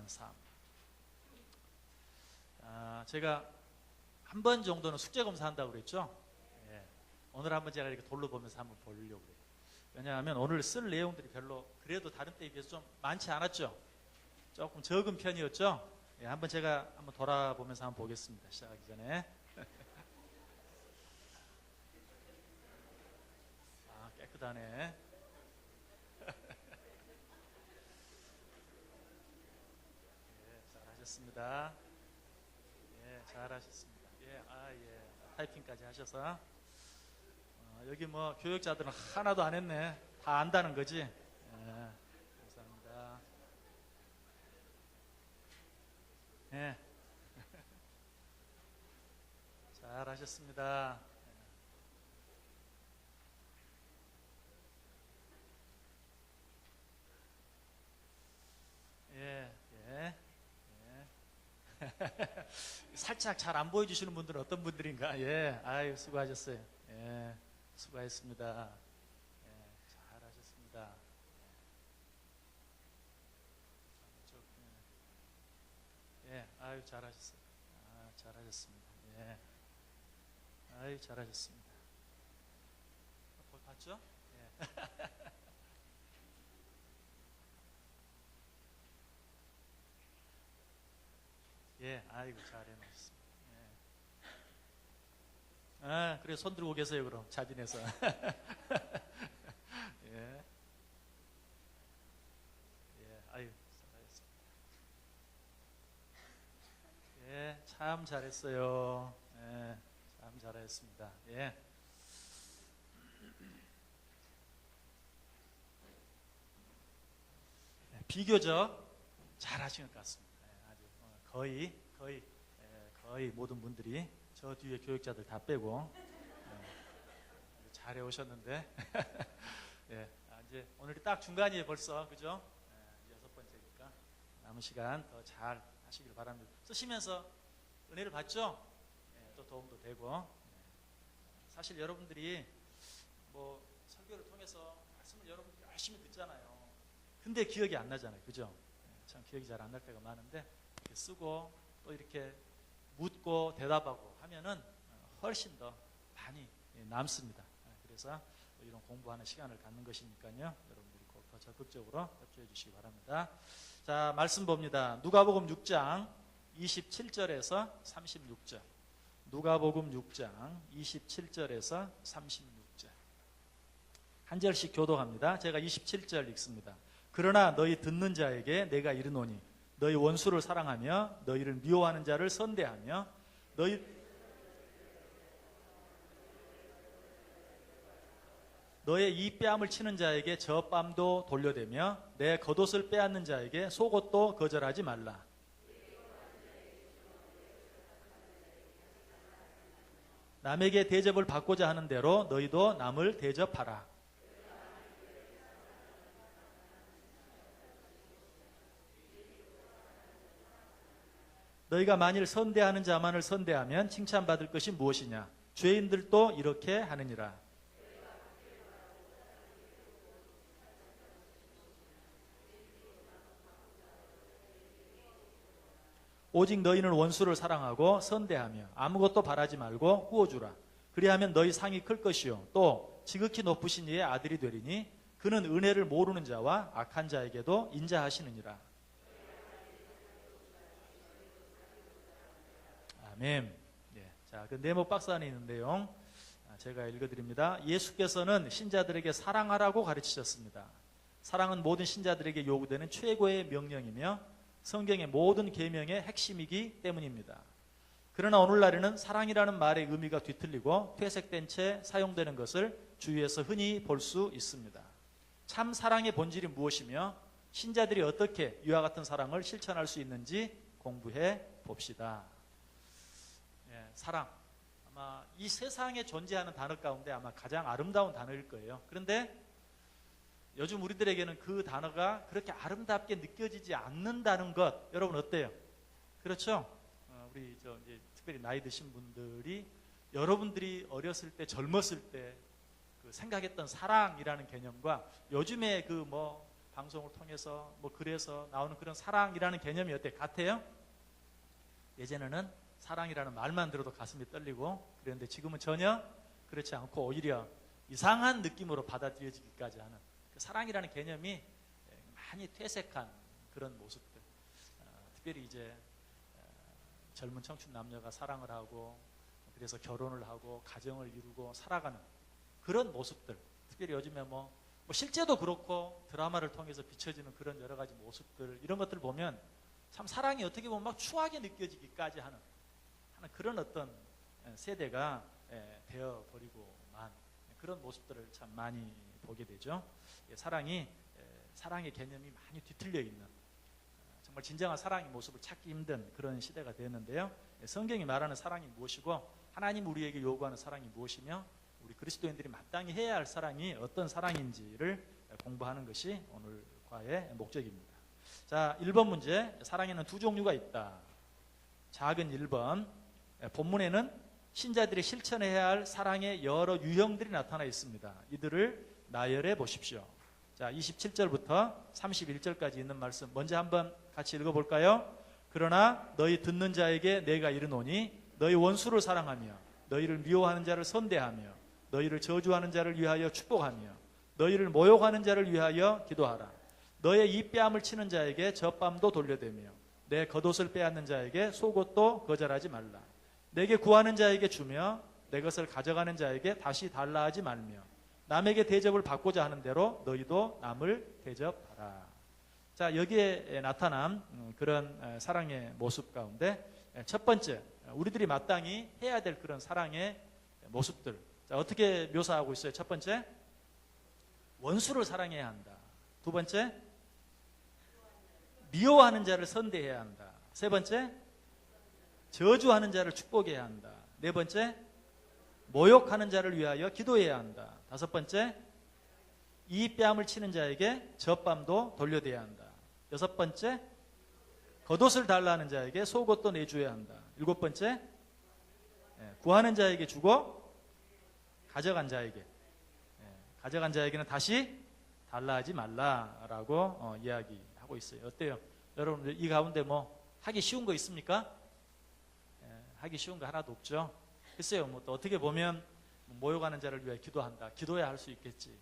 사랑하는 삶. 제가 한 번 정도는 숙제 검사한다고 그랬죠? 예. 오늘 한번 제가 이렇게 돌로 보면서 한번 보려고 그래요. 왜냐하면 오늘 쓸 내용들이 별로 그래도 다른 때에 비해서 좀 많지 않았죠? 조금 적은 편이었죠? 예, 한번 제가 한번 돌아보면서 한번 보겠습니다. 시작하기 전에. 깨끗하네. 예, 잘하셨습니다. 예, 잘하셨습니다. 예, 타이핑까지 하셔서. 여기 뭐 교육자들은 하나도 안 했네. 다 안다는 거지. 예, 감사합니다. 예, 잘하셨습니다. 예, 예, 예. 살짝 잘 안 보여주시는 분들은 어떤 분들인가? 예, 아유, 수고하셨어요. 예, 수고하셨습니다. 예, 잘하셨습니다. 예, 아유, 잘하셨어요. 잘하셨습니다. 예, 아유, 잘하셨습니다. 봤죠? 예. 예, 아이고, 잘해놓으셨습니다. 예. 그래, 손 들고 계세요, 그럼. 자진해서. 예. 예, 아유, 잘하셨습니다. 예, 참 잘했어요. 예, 참 잘하셨습니다. 예. 비교적 잘하신 것 같습니다. 예, 아주 거의 모든 분들이 저 뒤에 교육자들 다 빼고 잘해 오셨는데 예, 이제 오늘이 딱 중간이에요 벌써, 그죠? 예, 6번째니까 남은 시간 더 잘 하시길 바랍니다. 쓰시면서 은혜를 받죠? 예, 또 도움도 되고. 예. 사실 여러분들이 뭐 설교를 통해서 말씀을 여러분들이 열심히 듣잖아요. 근데 기억이 안 나잖아요, 그죠? 예, 참 기억이 잘 안 날 때가 많은데 이렇게 쓰고 또 이렇게 묻고 대답하고 하면은 훨씬 더 많이 남습니다. 그래서 이런 공부하는 시간을 갖는 것이니까요. 여러분들이 꼭 더 적극적으로 협조해 주시기 바랍니다. 자, 말씀 봅니다. 누가복음 6장 27절에서 36절. 누가복음 6장 27절에서 36절. 한 절씩 교독합니다. 제가 27절 읽습니다. 그러나 너희 듣는 자에게 내가 이르노니 너희 원수를 사랑하며 너희를 미워하는 자를 선대하며 너의 이 뺨을 치는 자에게 저 뺨도 돌려대며 내 겉옷을 빼앗는 자에게 속옷도 거절하지 말라. 남에게 대접을 받고자 하는 대로 너희도 남을 대접하라. 너희가 만일 선대하는 자만을 선대하면 칭찬받을 것이 무엇이냐? 죄인들도 이렇게 하느니라. 오직 너희는 원수를 사랑하고 선대하며 아무것도 바라지 말고 구워주라. 그리하면 너희 상이 클 것이요 또 지극히 높으신 이의 아들이 되리니 그는 은혜를 모르는 자와 악한 자에게도 인자하시느니라. 아멘. 예. 자, 그 네모 박스 안에 있는 내용 제가 읽어드립니다. 예수께서는 신자들에게 사랑하라고 가르치셨습니다. 사랑은 모든 신자들에게 요구되는 최고의 명령이며 성경의 모든 계명의 핵심이기 때문입니다. 그러나 오늘날에는 사랑이라는 말의 의미가 뒤틀리고 퇴색된 채 사용되는 것을 주위에서 흔히 볼 수 있습니다. 참 사랑의 본질이 무엇이며 신자들이 어떻게 이와 같은 사랑을 실천할 수 있는지 공부해 봅시다. 사랑, 아마 이 세상에 존재하는 단어 가운데 아마 가장 아름다운 단어일 거예요. 그런데 요즘 우리들에게는 그 단어가 그렇게 아름답게 느껴지지 않는다는 것, 여러분 어때요? 그렇죠? 우리 이제 특별히 나이 드신 분들이 여러분들이 어렸을 때, 젊었을 때 그 생각했던 사랑이라는 개념과 요즘에 그 뭐 방송을 통해서 뭐 글에서 나오는 그런 사랑이라는 개념이 어때? 같아요? 예전에는 사랑이라는 말만 들어도 가슴이 떨리고 그랬는데 지금은 전혀 그렇지 않고 오히려 이상한 느낌으로 받아들여지기까지 하는 그 사랑이라는 개념이 많이 퇴색한 그런 모습들. 특별히 이제 젊은 청춘 남녀가 사랑을 하고 그래서 결혼을 하고 가정을 이루고 살아가는 그런 모습들. 특별히 요즘에 뭐 실제도 그렇고 드라마를 통해서 비춰지는 그런 여러 가지 모습들, 이런 것들 보면 참 사랑이 어떻게 보면 막 추하게 느껴지기까지 하는 그런 어떤 세대가 되어버리고만 그런 모습들을 참 많이 보게 되죠. 사랑의 개념이 많이 뒤틀려 있는 정말 진정한 사랑의 모습을 찾기 힘든 그런 시대가 되었는데요. 성경이 말하는 사랑이 무엇이고 하나님 우리에게 요구하는 사랑이 무엇이며 우리 그리스도인들이 마땅히 해야 할 사랑이 어떤 사랑인지를 공부하는 것이 오늘 과의 목적입니다. 자, 1번 문제. 사랑에는 두 종류가 있다. 작은 1번. 본문에는 신자들이 실천해야 할 사랑의 여러 유형들이 나타나 있습니다. 이들을 나열해 보십시오. 자, 27절부터 31절까지 있는 말씀 먼저 한번 같이 읽어볼까요? 그러나 너희 듣는 자에게 내가 이르노니 너희 원수를 사랑하며 너희를 미워하는 자를 선대하며 너희를 저주하는 자를 위하여 축복하며 너희를 모욕하는 자를 위하여 기도하라. 너의 이 뺨을 치는 자에게 젖밤도 돌려대며 내 겉옷을 빼앗는 자에게 속옷도 거절하지 말라. 내게 구하는 자에게 주며 내 것을 가져가는 자에게 다시 달라 하지 말며 남에게 대접을 받고자 하는 대로 너희도 남을 대접하라. 자, 여기에 나타난 그런 사랑의 모습 가운데 첫 번째, 우리들이 마땅히 해야 될 그런 사랑의 모습들. 자, 어떻게 묘사하고 있어요? 첫 번째, 원수를 사랑해야 한다. 두 번째, 미워하는 자를 선대해야 한다. 세 번째, 저주하는 자를 축복해야 한다. 네 번째, 모욕하는 자를 위하여 기도해야 한다. 다섯 번째, 이 뺨을 치는 자에게 젖밤도 돌려대야 한다. 여섯 번째, 겉옷을 달라는 자에게 속옷도 내줘야 한다. 일곱 번째, 구하는 자에게 주고 가져간 자에게는 다시 달라 하지 말라라고 이야기하고 있어요. 어때요? 여러분, 이 가운데 뭐 하기 쉬운 거 있습니까? 하기 쉬운 거 하나도 없죠. 글쎄요, 뭐 또 어떻게 보면 모욕하는 자를 위해 기도한다. 기도해야 할 수 있겠지.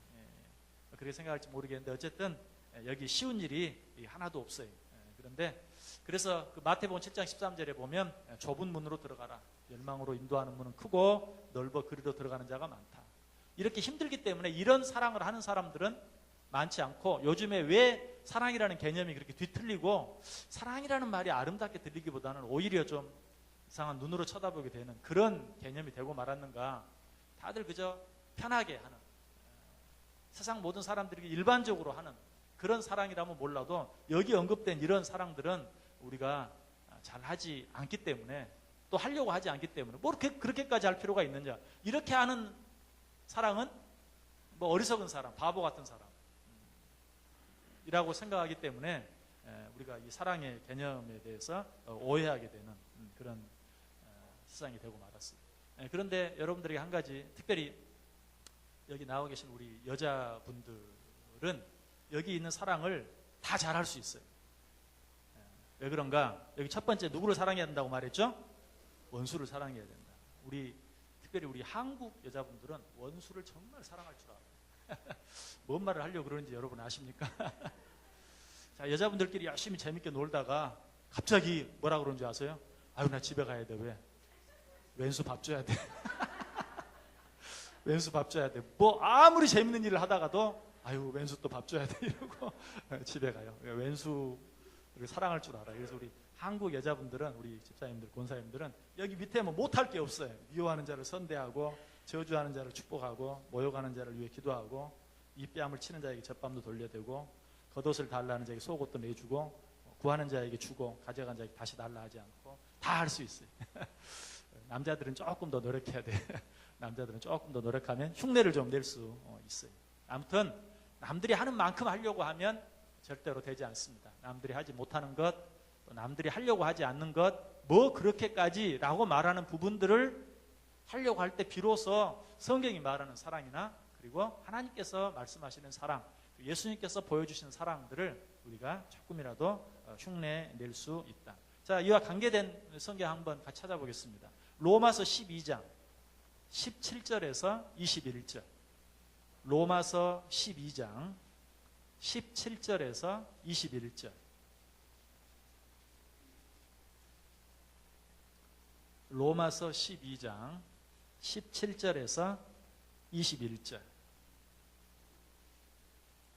그렇게 생각할지 모르겠는데 어쨌든 여기 쉬운 일이 하나도 없어요. 그런데 그래서 그 마태복음 7장 13절에 보면 좁은 문으로 들어가라. 열망으로 인도하는 문은 크고 넓어 그리로 들어가는 자가 많다. 이렇게 힘들기 때문에 이런 사랑을 하는 사람들은 많지 않고 요즘에 왜 사랑이라는 개념이 그렇게 뒤틀리고 사랑이라는 말이 아름답게 들리기보다는 오히려 좀 이상한 눈으로 쳐다보게 되는 그런 개념이 되고 말았는가. 다들 그저 편하게 하는 세상 모든 사람들이 일반적으로 하는 그런 사랑이라면 몰라도 여기 언급된 이런 사랑들은 우리가 잘 하지 않기 때문에 또 하려고 하지 않기 때문에 뭐 그렇게까지 할 필요가 있느냐. 이렇게 하는 사랑은 뭐 어리석은 사람, 바보 같은 사람이라고 생각하기 때문에 우리가 이 사랑의 개념에 대해서 오해하게 되는 그런 세상이 되고 말았습니다. 그런데 여러분들에게 한 가지, 특별히 여기 나와 계신 우리 여자분들은 여기 있는 사랑을 다 잘할 수 있어요. 왜 그런가? 여기 첫 번째 누구를 사랑해야 된다고 말했죠? 원수를 사랑해야 된다. 특별히 우리 한국 여자분들은 원수를 정말 사랑할 줄 알아요. 뭔 말을 하려고 그러는지 여러분 아십니까? 자, 여자분들끼리 열심히 재밌게 놀다가 갑자기 뭐라 그러는지 아세요? 아유, 나 집에 가야 돼. 왜? 왼수 밥 줘야 돼. 왼수 밥 줘야 돼. 뭐 아무리 재밌는 일을 하다가도 아유, 왼수 또 밥 줘야 돼 이러고 집에 가요. 왼수를 사랑할 줄 알아요. 그래서 우리 한국 여자분들은, 우리 집사님들, 권사님들은 여기 밑에 뭐 못할 게 없어요. 미워하는 자를 선대하고 저주하는 자를 축복하고 모욕하는 자를 위해 기도하고 이 뺨을 치는 자에게 젖밤도 돌려대고 겉옷을 달라는 자에게 속옷도 내주고 구하는 자에게 주고 가져간 자에게 다시 달라 하지 않고 다 할 수 있어요. 남자들은 조금 더 노력해야 돼. 남자들은 조금 더 노력하면 흉내를 좀 낼 수 있어요. 아무튼 남들이 하는 만큼 하려고 하면 절대로 되지 않습니다. 남들이 하지 못하는 것, 또 남들이 하려고 하지 않는 것, 뭐 그렇게까지라고 말하는 부분들을 하려고 할 때 비로소 성경이 말하는 사랑이나 그리고 하나님께서 말씀하시는 사랑, 예수님께서 보여주신 사랑들을 우리가 조금이라도 흉내낼 수 있다. 자, 이와 관계된 성경 한번 같이 찾아보겠습니다. 로마서 12장 17절에서 21절. 로마서 12장 17절에서 21절. 로마서 12장 17절에서 21절.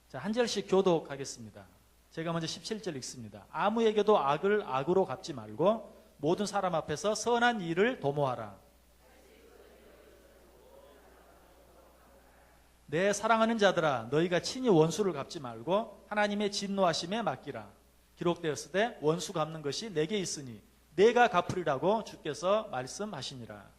자, 한 절씩 교독하겠습니다. 제가 먼저 17절 읽습니다. 아무에게도 악을 악으로 갚지 말고 모든 사람 앞에서 선한 일을 도모하라. 내 사랑하는 자들아, 너희가 친히 원수를 갚지 말고 하나님의 진노하심에 맡기라. 기록되었으되 원수 갚는 것이 내게 있으니 내가 갚으리라고 주께서 말씀하시니라.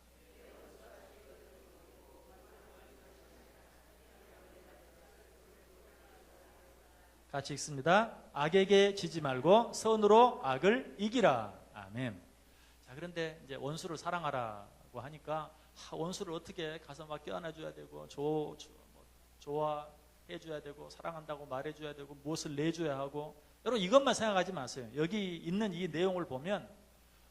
같이 읽습니다. 악에게 지지 말고 선으로 악을 이기라. 아멘. 자, 그런데 이제 원수를 사랑하라고 하니까 원수를 어떻게 가서 막 껴안아줘야 되고 좋아해줘야 되고 사랑한다고 말해줘야 되고 무엇을 내줘야 하고, 여러분 이것만 생각하지 마세요. 여기 있는 이 내용을 보면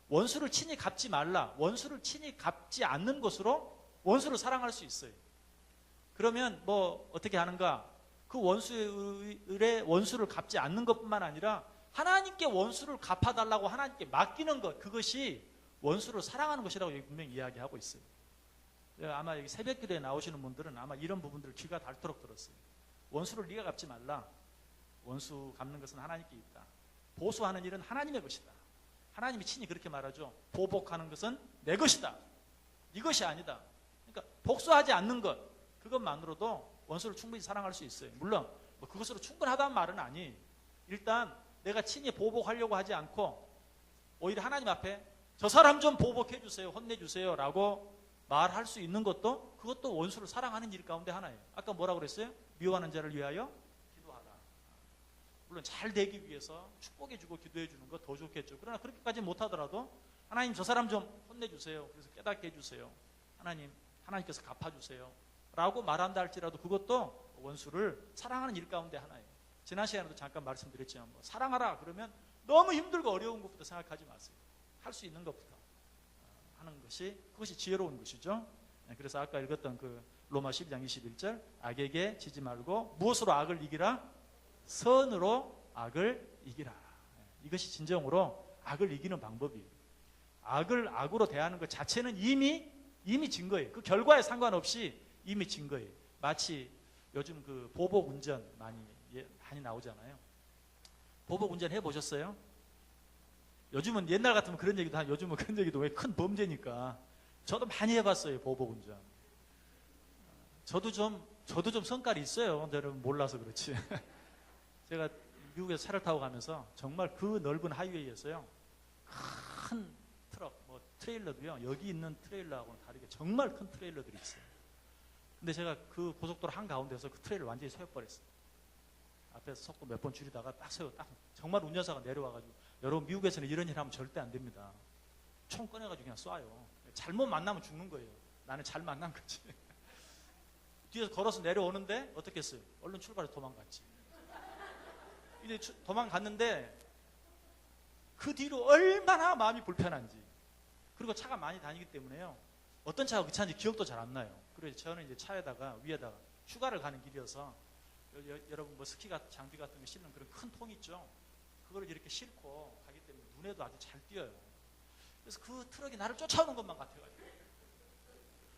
원수를 친히 갚지 말라, 원수를 친히 갚지 않는 것으로 원수를 사랑할 수 있어요. 그러면 뭐 어떻게 하는가? 그 원수의 원수를 갚지 않는 것뿐만 아니라 하나님께 원수를 갚아달라고 하나님께 맡기는 것, 그것이 원수를 사랑하는 것이라고 분명히 이야기하고 있어요. 아마 여기 새벽기도에 나오시는 분들은 아마 이런 부분들을 귀가 닳도록 들었어요. 원수를 네가 갚지 말라. 원수 갚는 것은 하나님께 있다. 보수하는 일은 하나님의 것이다. 하나님이 친히 그렇게 말하죠. 보복하는 것은 내 것이다. 네 것이 아니다. 그러니까 복수하지 않는 것, 그것만으로도 원수를 충분히 사랑할 수 있어요. 물론 뭐 그것으로 충분하다는 말은 아니. 일단 내가 친히 보복하려고 하지 않고 오히려 하나님 앞에 저 사람 좀 보복해 주세요, 혼내 주세요 라고 말할 수 있는 것도, 그것도 원수를 사랑하는 일 가운데 하나예요. 아까 뭐라고 그랬어요? 미워하는 자를 위하여 기도하라. 물론 잘 되기 위해서 축복해 주고 기도해 주는 거 더 좋겠죠. 그러나 그렇게까지 못하더라도 하나님 저 사람 좀 혼내 주세요, 그래서 깨닫게 해주세요, 하나님께서 갚아주세요 라고 말한다 할지라도 그것도 원수를 사랑하는 일 가운데 하나예요. 지난 시간에도 잠깐 말씀드렸지만 뭐 사랑하라 그러면 너무 힘들고 어려운 것부터 생각하지 마세요. 할 수 있는 것부터 하는 것이, 그것이 지혜로운 것이죠. 그래서 아까 읽었던 그 로마 12장 21절, 악에게 지지 말고 무엇으로 악을 이기라? 선으로 악을 이기라. 이것이 진정으로 악을 이기는 방법이에요. 악을 악으로 대하는 것 자체는 이미 진 거예요. 그 결과에 상관없이 이미 진 거예요. 마치 요즘 그 보복 운전 많이 나오잖아요. 보복 운전 해보셨어요? 요즘은 옛날 같으면 그런 얘기도 하고, 요즘은 그런 얘기도 왜 큰 범죄니까. 저도 많이 해봤어요, 보복 운전. 저도 좀 성깔이 있어요. 여러분 몰라서 그렇지. 제가 미국에서 차를 타고 가면서 정말 그 넓은 하이웨이에서요, 큰 트럭, 뭐 트레일러도요, 여기 있는 트레일러하고는 다르게 정말 큰 트레일러들이 있어요. 근데 제가 그 고속도로 한가운데서 그 트레일러 완전히 세워버렸어요. 앞에서 섰고 몇 번 줄이다가 딱 세워, 딱 정말 운전사가 내려와가지고, 여러분 미국에서는 이런 일 하면 절대 안 됩니다. 총 꺼내가지고 그냥 쏴요. 잘못 만나면 죽는 거예요. 나는 잘 만난 거지. 뒤에서 걸어서 내려오는데 어떻게 했어요? 얼른 출발해서 도망갔지. 이제 도망갔는데 그 뒤로 얼마나 마음이 불편한지, 그리고 차가 많이 다니기 때문에요, 어떤 차가 그 차인지 기억도 잘 안 나요. 그래서 저는 이제 차에다가 위에다가 휴가를 가는 길이어서 여러분 뭐 스키 장비 같은 거 실는 그런 큰 통 있죠. 그거를 이렇게 싣고 가기 때문에 눈에도 아주 잘 띄어요. 그래서 그 트럭이 나를 쫓아오는 것만 같아가지고,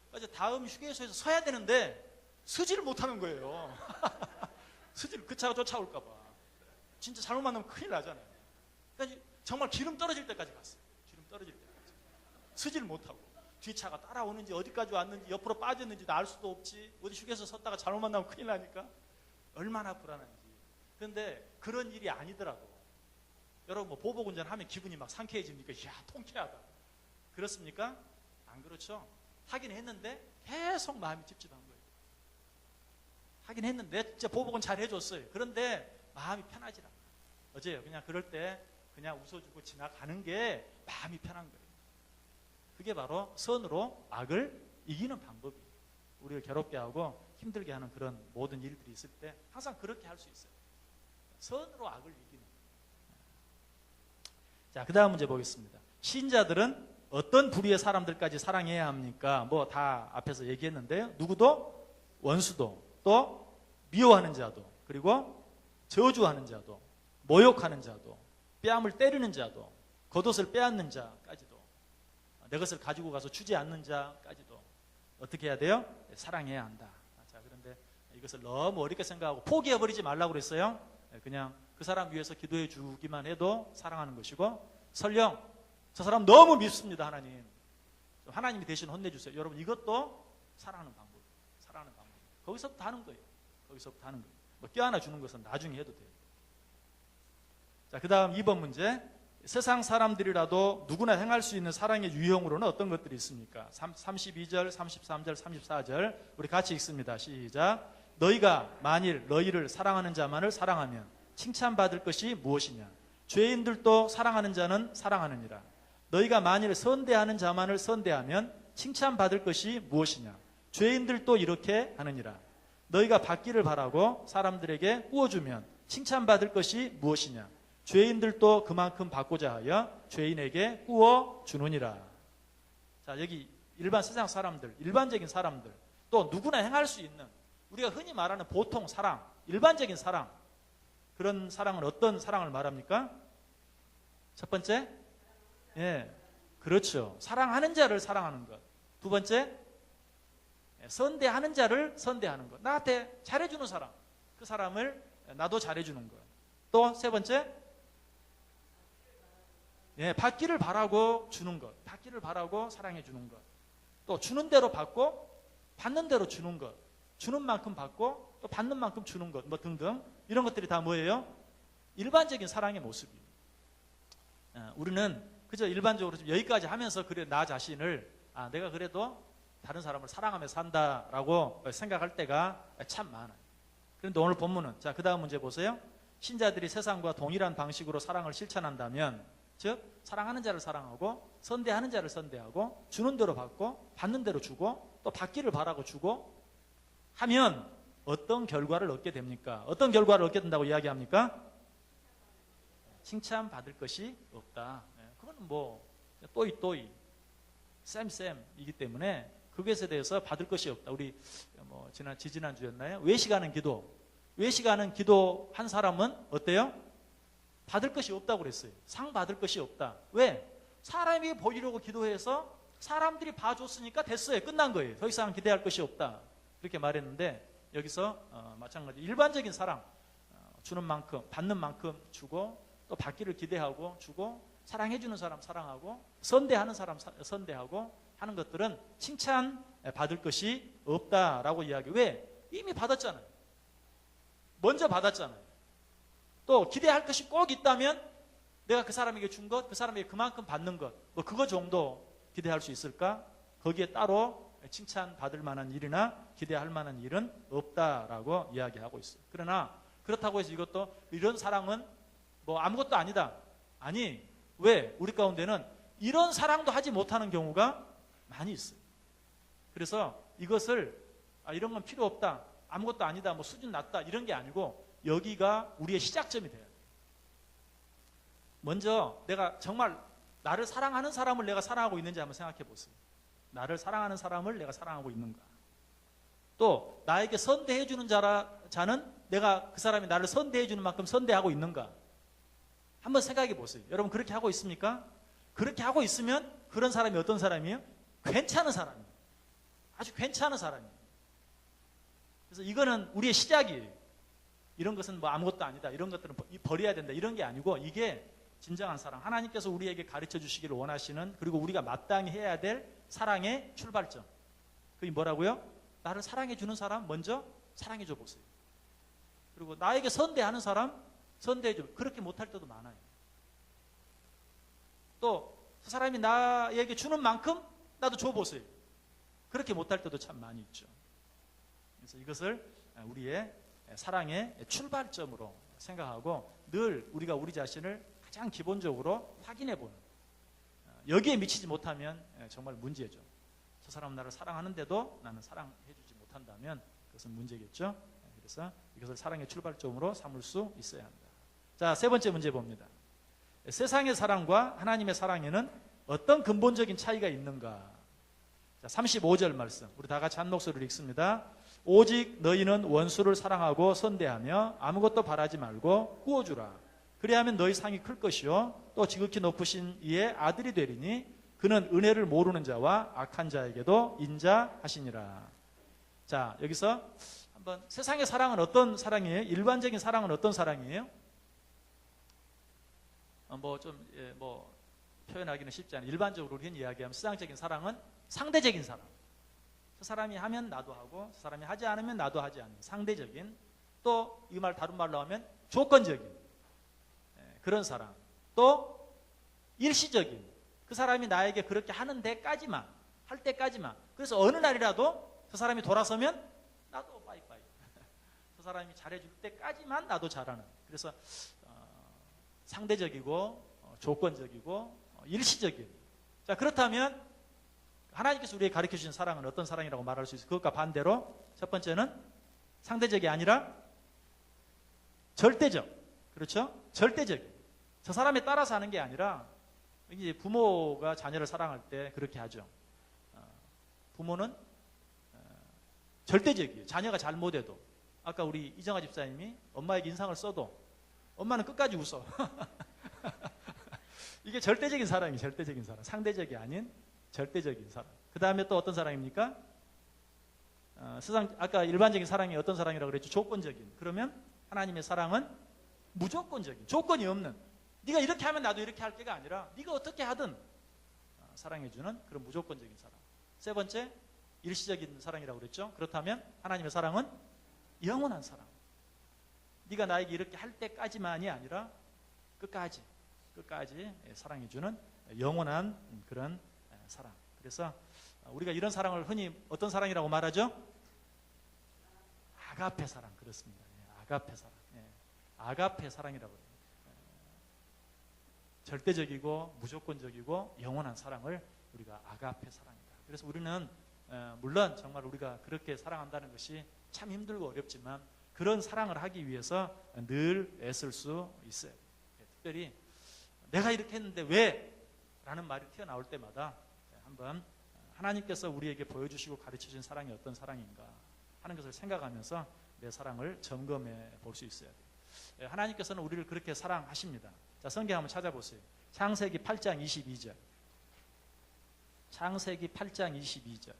그래서 다음 휴게소에서 서야 되는데 서지를 못하는 거예요. 서지를, 그 차가 쫓아올까 봐. 진짜 잘못 만나면 큰일 나잖아요. 그러니까 정말 기름 떨어질 때까지 갔어요. 기름 떨어질 때까지. 서지를 못하고 뒤차가 따라오는지 어디까지 왔는지 옆으로 빠졌는지도 알 수도 없지. 어디 휴게소 섰다가 잘못 만나면 큰일 나니까 얼마나 불안한지. 그런데 그런 일이 아니더라고. 여러분 뭐 보복 운전하면 기분이 막 상쾌해집니까? 이야, 통쾌하다. 그렇습니까? 안 그렇죠? 하긴 했는데 계속 마음이 찝찝한 거예요. 하긴 했는데 진짜 보복은 잘 해줬어요. 그런데 마음이 편하지 않아. 어제요, 그냥 그럴 때 그냥 웃어주고 지나가는 게 마음이 편한 거예요. 그게 바로 선으로 악을 이기는 방법이에요. 우리를 괴롭게 하고 힘들게 하는 그런 모든 일들이 있을 때 항상 그렇게 할 수 있어요. 선으로 악을 이기는. 자, 그 다음 문제 보겠습니다. 신자들은 어떤 부류의 사람들까지 사랑해야 합니까? 뭐 다 앞에서 얘기했는데요. 누구도, 원수도, 또 미워하는 자도, 그리고 저주하는 자도, 모욕하는 자도, 뺨을 때리는 자도, 겉옷을 빼앗는 자까지도, 내 것을 가지고 가서 주지 않는 자까지도 어떻게 해야 돼요? 사랑해야 한다. 자, 그런데 이것을 너무 어렵게 생각하고 포기해버리지 말라고 그랬어요. 그냥 그 사람 위해서 기도해 주기만 해도 사랑하는 것이고, 설령 저 사람 너무 밉습니다, 하나님. 하나님이 대신 혼내주세요. 여러분, 이것도 사랑하는 방법이에요. 사랑하는 방법. 거기서부터 하는 거예요. 거기서부터 하는 거예요. 뭐 껴안아 주는 것은 나중에 해도 돼요. 자, 그 다음 2번 문제. 세상 사람들이라도 누구나 행할 수 있는 사랑의 유형으로는 어떤 것들이 있습니까? 32절, 33절, 34절 우리 같이 읽습니다. 시작. 너희가 만일 너희를 사랑하는 자만을 사랑하면 칭찬받을 것이 무엇이냐? 죄인들도 사랑하는 자는 사랑하느니라. 너희가 만일 선대하는 자만을 선대하면 칭찬받을 것이 무엇이냐? 죄인들도 이렇게 하느니라. 너희가 받기를 바라고 사람들에게 구워주면 칭찬받을 것이 무엇이냐? 죄인들도 그만큼 받고자 하여 죄인에게 구워주느니라. 자, 여기 일반 세상 사람들, 일반적인 사람들, 또 누구나 행할 수 있는 우리가 흔히 말하는 보통 사랑, 일반적인 사랑, 그런 사랑은 어떤 사랑을 말합니까? 첫 번째, 그렇죠. 사랑하는 자를 사랑하는 것. 두 번째, 선대하는 자를 선대하는 것. 나한테 잘해주는 사람, 그 사람을 나도 잘해주는 것. 또 세 번째, 받기를 바라고 주는 것. 받기를 바라고 사랑해 주는 것. 또 주는 대로 받고 받는 대로 주는 것. 주는 만큼 받고 또 받는 만큼 주는 것. 뭐 등등. 이런 것들이 다 뭐예요? 일반적인 사랑의 모습이에요. 우리는 그저 일반적으로 여기까지 하면서 그래 나 자신을 내가 그래도 다른 사람을 사랑하며 산다라고 생각할 때가 참 많아요. 그런데 오늘 본문은 자, 그 다음 문제 보세요. 신자들이 세상과 동일한 방식으로 사랑을 실천한다면, 즉 사랑하는 자를 사랑하고 선대하는 자를 선대하고 주는 대로 받고 받는 대로 주고 또 받기를 바라고 주고 하면 어떤 결과를 얻게 됩니까? 어떤 결과를 얻게 된다고 이야기합니까? 칭찬받을 것이 없다. 그건 뭐 또이 쌤이기 때문에 그것에 대해서 받을 것이 없다. 우리 뭐 지지난주였나요? 외식하는 기도 한 사람은 어때요? 받을 것이 없다고 그랬어요. 상 받을 것이 없다. 왜? 사람이 보이려고 기도해서 사람들이 봐줬으니까 됐어요. 끝난 거예요. 더 이상 기대할 것이 없다. 그렇게 말했는데 여기서 마찬가지 일반적인 사랑, 주는 만큼 받는 만큼 주고 또 받기를 기대하고 주고 사랑해주는 사람 사랑하고 선대하는 사람 선대하고 하는 것들은 칭찬 받을 것이 없다라고 이야기. 왜? 이미 받았잖아요. 먼저 받았잖아요. 또 기대할 것이 꼭 있다면 내가 그 사람에게 준 것, 그 사람에게 그만큼 받는 것, 뭐 그거 정도 기대할 수 있을까? 거기에 따로 칭찬 받을 만한 일이나 기대할 만한 일은 없다라고 이야기하고 있어요. 그러나 그렇다고 해서 이것도 이런 사랑은 뭐 아무것도 아니다. 아니, 왜? 우리 가운데는 이런 사랑도 하지 못하는 경우가 많이 있어요. 그래서 이것을 이런 건 필요 없다. 아무것도 아니다. 뭐 수준 낮다. 이런 게 아니고 여기가 우리의 시작점이 돼요. 먼저 내가 정말 나를 사랑하는 사람을 내가 사랑하고 있는지 한번 생각해 보세요. 나를 사랑하는 사람을 내가 사랑하고 있는가? 또 나에게 선대해 주는 자는 내가 그 사람이 나를 선대해 주는 만큼 선대하고 있는가? 한번 생각해 보세요. 여러분 그렇게 하고 있습니까? 그렇게 하고 있으면 그런 사람이 어떤 사람이에요? 괜찮은 사람이에요. 아주 괜찮은 사람이에요. 그래서 이거는 우리의 시작이에요. 이런 것은 뭐 아무것도 아니다. 이런 것들은 버려야 된다. 이런 게 아니고 이게 진정한 사랑. 하나님께서 우리에게 가르쳐 주시기를 원하시는 그리고 우리가 마땅히 해야 될 사랑의 출발점. 그게 뭐라고요? 나를 사랑해 주는 사람 먼저 사랑해 줘 보세요. 그리고 나에게 선대하는 사람 선대해 줘. 그렇게 못할 때도 많아요. 또 그 사람이 나에게 주는 만큼 나도 줘 보세요. 그렇게 못할 때도 참 많이 있죠. 그래서 이것을 우리의 사랑의 출발점으로 생각하고 늘 우리가 우리 자신을 가장 기본적으로 확인해 보는, 여기에 미치지 못하면 정말 문제죠. 저 사람은 나를 사랑하는데도 나는 사랑해 주지 못한다면 그 것은 문제겠죠. 그래서 이것을 사랑의 출발점으로 삼을 수 있어야 합니다. 자, 세 번째 문제 봅니다. 세상의 사랑과 하나님의 사랑에는 어떤 근본적인 차이가 있는가? 자, 35절 말씀 우리 다 같이 한 목소리로 읽습니다. 오직 너희는 원수를 사랑하고 선대하며 아무것도 바라지 말고 구워주라. 그리하면 너희 상이 클 것이요 또 지극히 높으신 이의 아들이 되리니 그는 은혜를 모르는 자와 악한 자에게도 인자하시니라. 자, 여기서 한번 세상의 사랑은 어떤 사랑이에요? 일반적인 사랑은 어떤 사랑이에요? 뭐 표현하기는 쉽지 않아요. 일반적으로 우리는 이야기하면 세상적인 사랑은 상대적인 사랑. 저 사람이 하면 나도 하고 저 사람이 하지 않으면 나도 하지 않는 상대적인, 또 이 말 다른 말로 하면 조건적인 그런 사랑. 또 일시적인, 그 사람이 나에게 그렇게 하는 데까지만, 할 때까지만. 그래서 어느 날이라도 저 사람이 돌아서면 나도 빠이빠이. 저 사람이 잘해줄 때까지만 나도 잘하는. 그래서 상대적이고 조건적이고 일시적인. 자, 그렇다면 하나님께서 우리에게 가르쳐 주신 사랑은 어떤 사랑이라고 말할 수 있어요? 그것과 반대로 첫 번째는 상대적이 아니라 절대적. 그렇죠? 절대적인. 저 사람에 따라서 하는 게 아니라, 이제 부모가 자녀를 사랑할 때 그렇게 하죠. 부모는 절대적이에요. 자녀가 잘못해도. 아까 우리 이정아 집사님이 엄마에게 인상을 써도 엄마는 끝까지 웃어. 이게 절대적인 사랑이에요. 절대적인 사랑. 상대적이 아닌 절대적인 사랑. 그 다음에 또 어떤 사랑입니까? 아까 일반적인 사랑이 어떤 사랑이라고 그랬죠? 조건적인. 그러면 하나님의 사랑은 무조건적인, 조건이 없는, 네가 이렇게 하면 나도 이렇게 할 게가 아니라 네가 어떻게 하든 사랑해주는 그런 무조건적인 사랑. 세 번째, 일시적인 사랑이라고 그랬죠? 그렇다면 하나님의 사랑은 영원한 사랑. 네가 나에게 이렇게 할 때까지만이 아니라 끝까지 사랑해주는 영원한 그런 사랑. 그래서 우리가 이런 사랑을 흔히 어떤 사랑이라고 말하죠? 아가페 사랑. 그렇습니다. 아가페 사랑. 아가페 사랑이라고 해요. 절대적이고 무조건적이고 영원한 사랑을 우리가 아가페 사랑이다. 그래서 우리는 물론 정말 우리가 그렇게 사랑한다는 것이 참 힘들고 어렵지만 그런 사랑을 하기 위해서 늘 애쓸 수 있어요. 특별히 내가 이렇게 했는데 왜? 라는 말이 튀어나올 때마다 한번 하나님께서 우리에게 보여주시고 가르쳐준 사랑이 어떤 사랑인가 하는 것을 생각하면서 내 사랑을 점검해 볼 수 있어야 돼요. 하나님께서는 우리를 그렇게 사랑하십니다. 자, 성경 한번 찾아보세요. 창세기 8장 22절. 창세기 8장 22절.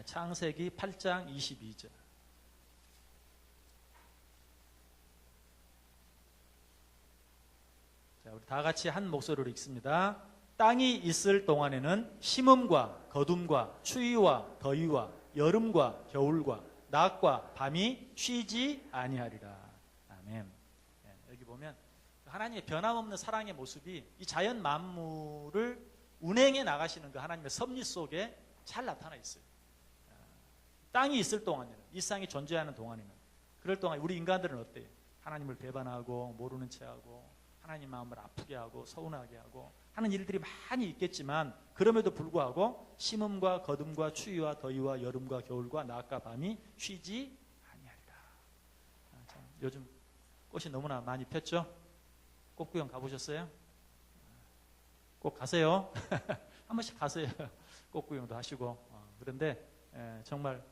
창세기 8장 22절. 자, 우리 다 같이 한 목소리로 읽습니다. 땅이 있을 동안에는 심음과 거둠과 추위와 더위와 여름과 겨울과 낮과 밤이 쉬지 아니하리라. 아멘. 여기 보면 하나님의 변함없는 사랑의 모습이 이 자연 만물을 운행해 나가시는 그 하나님의 섭리 속에 잘 나타나 있어요. 땅이 있을 동안에는, 이 땅이 존재하는 동안에는, 그럴 동안 우리 인간들은 어때요? 하나님을 배반하고 모르는 체하고 하나님 마음을 아프게 하고 서운하게 하고 하는 일들이 많이 있겠지만 그럼에도 불구하고 심음과 거둠과 추위와 더위와 여름과 겨울과 낮과 밤이 쉬지 아니하리라. 요즘 꽃이 너무나 많이 폈죠? 꽃구경 가보셨어요? 꼭 가세요. 한 번씩 가세요. 꽃구경도 하시고. 그런데 정말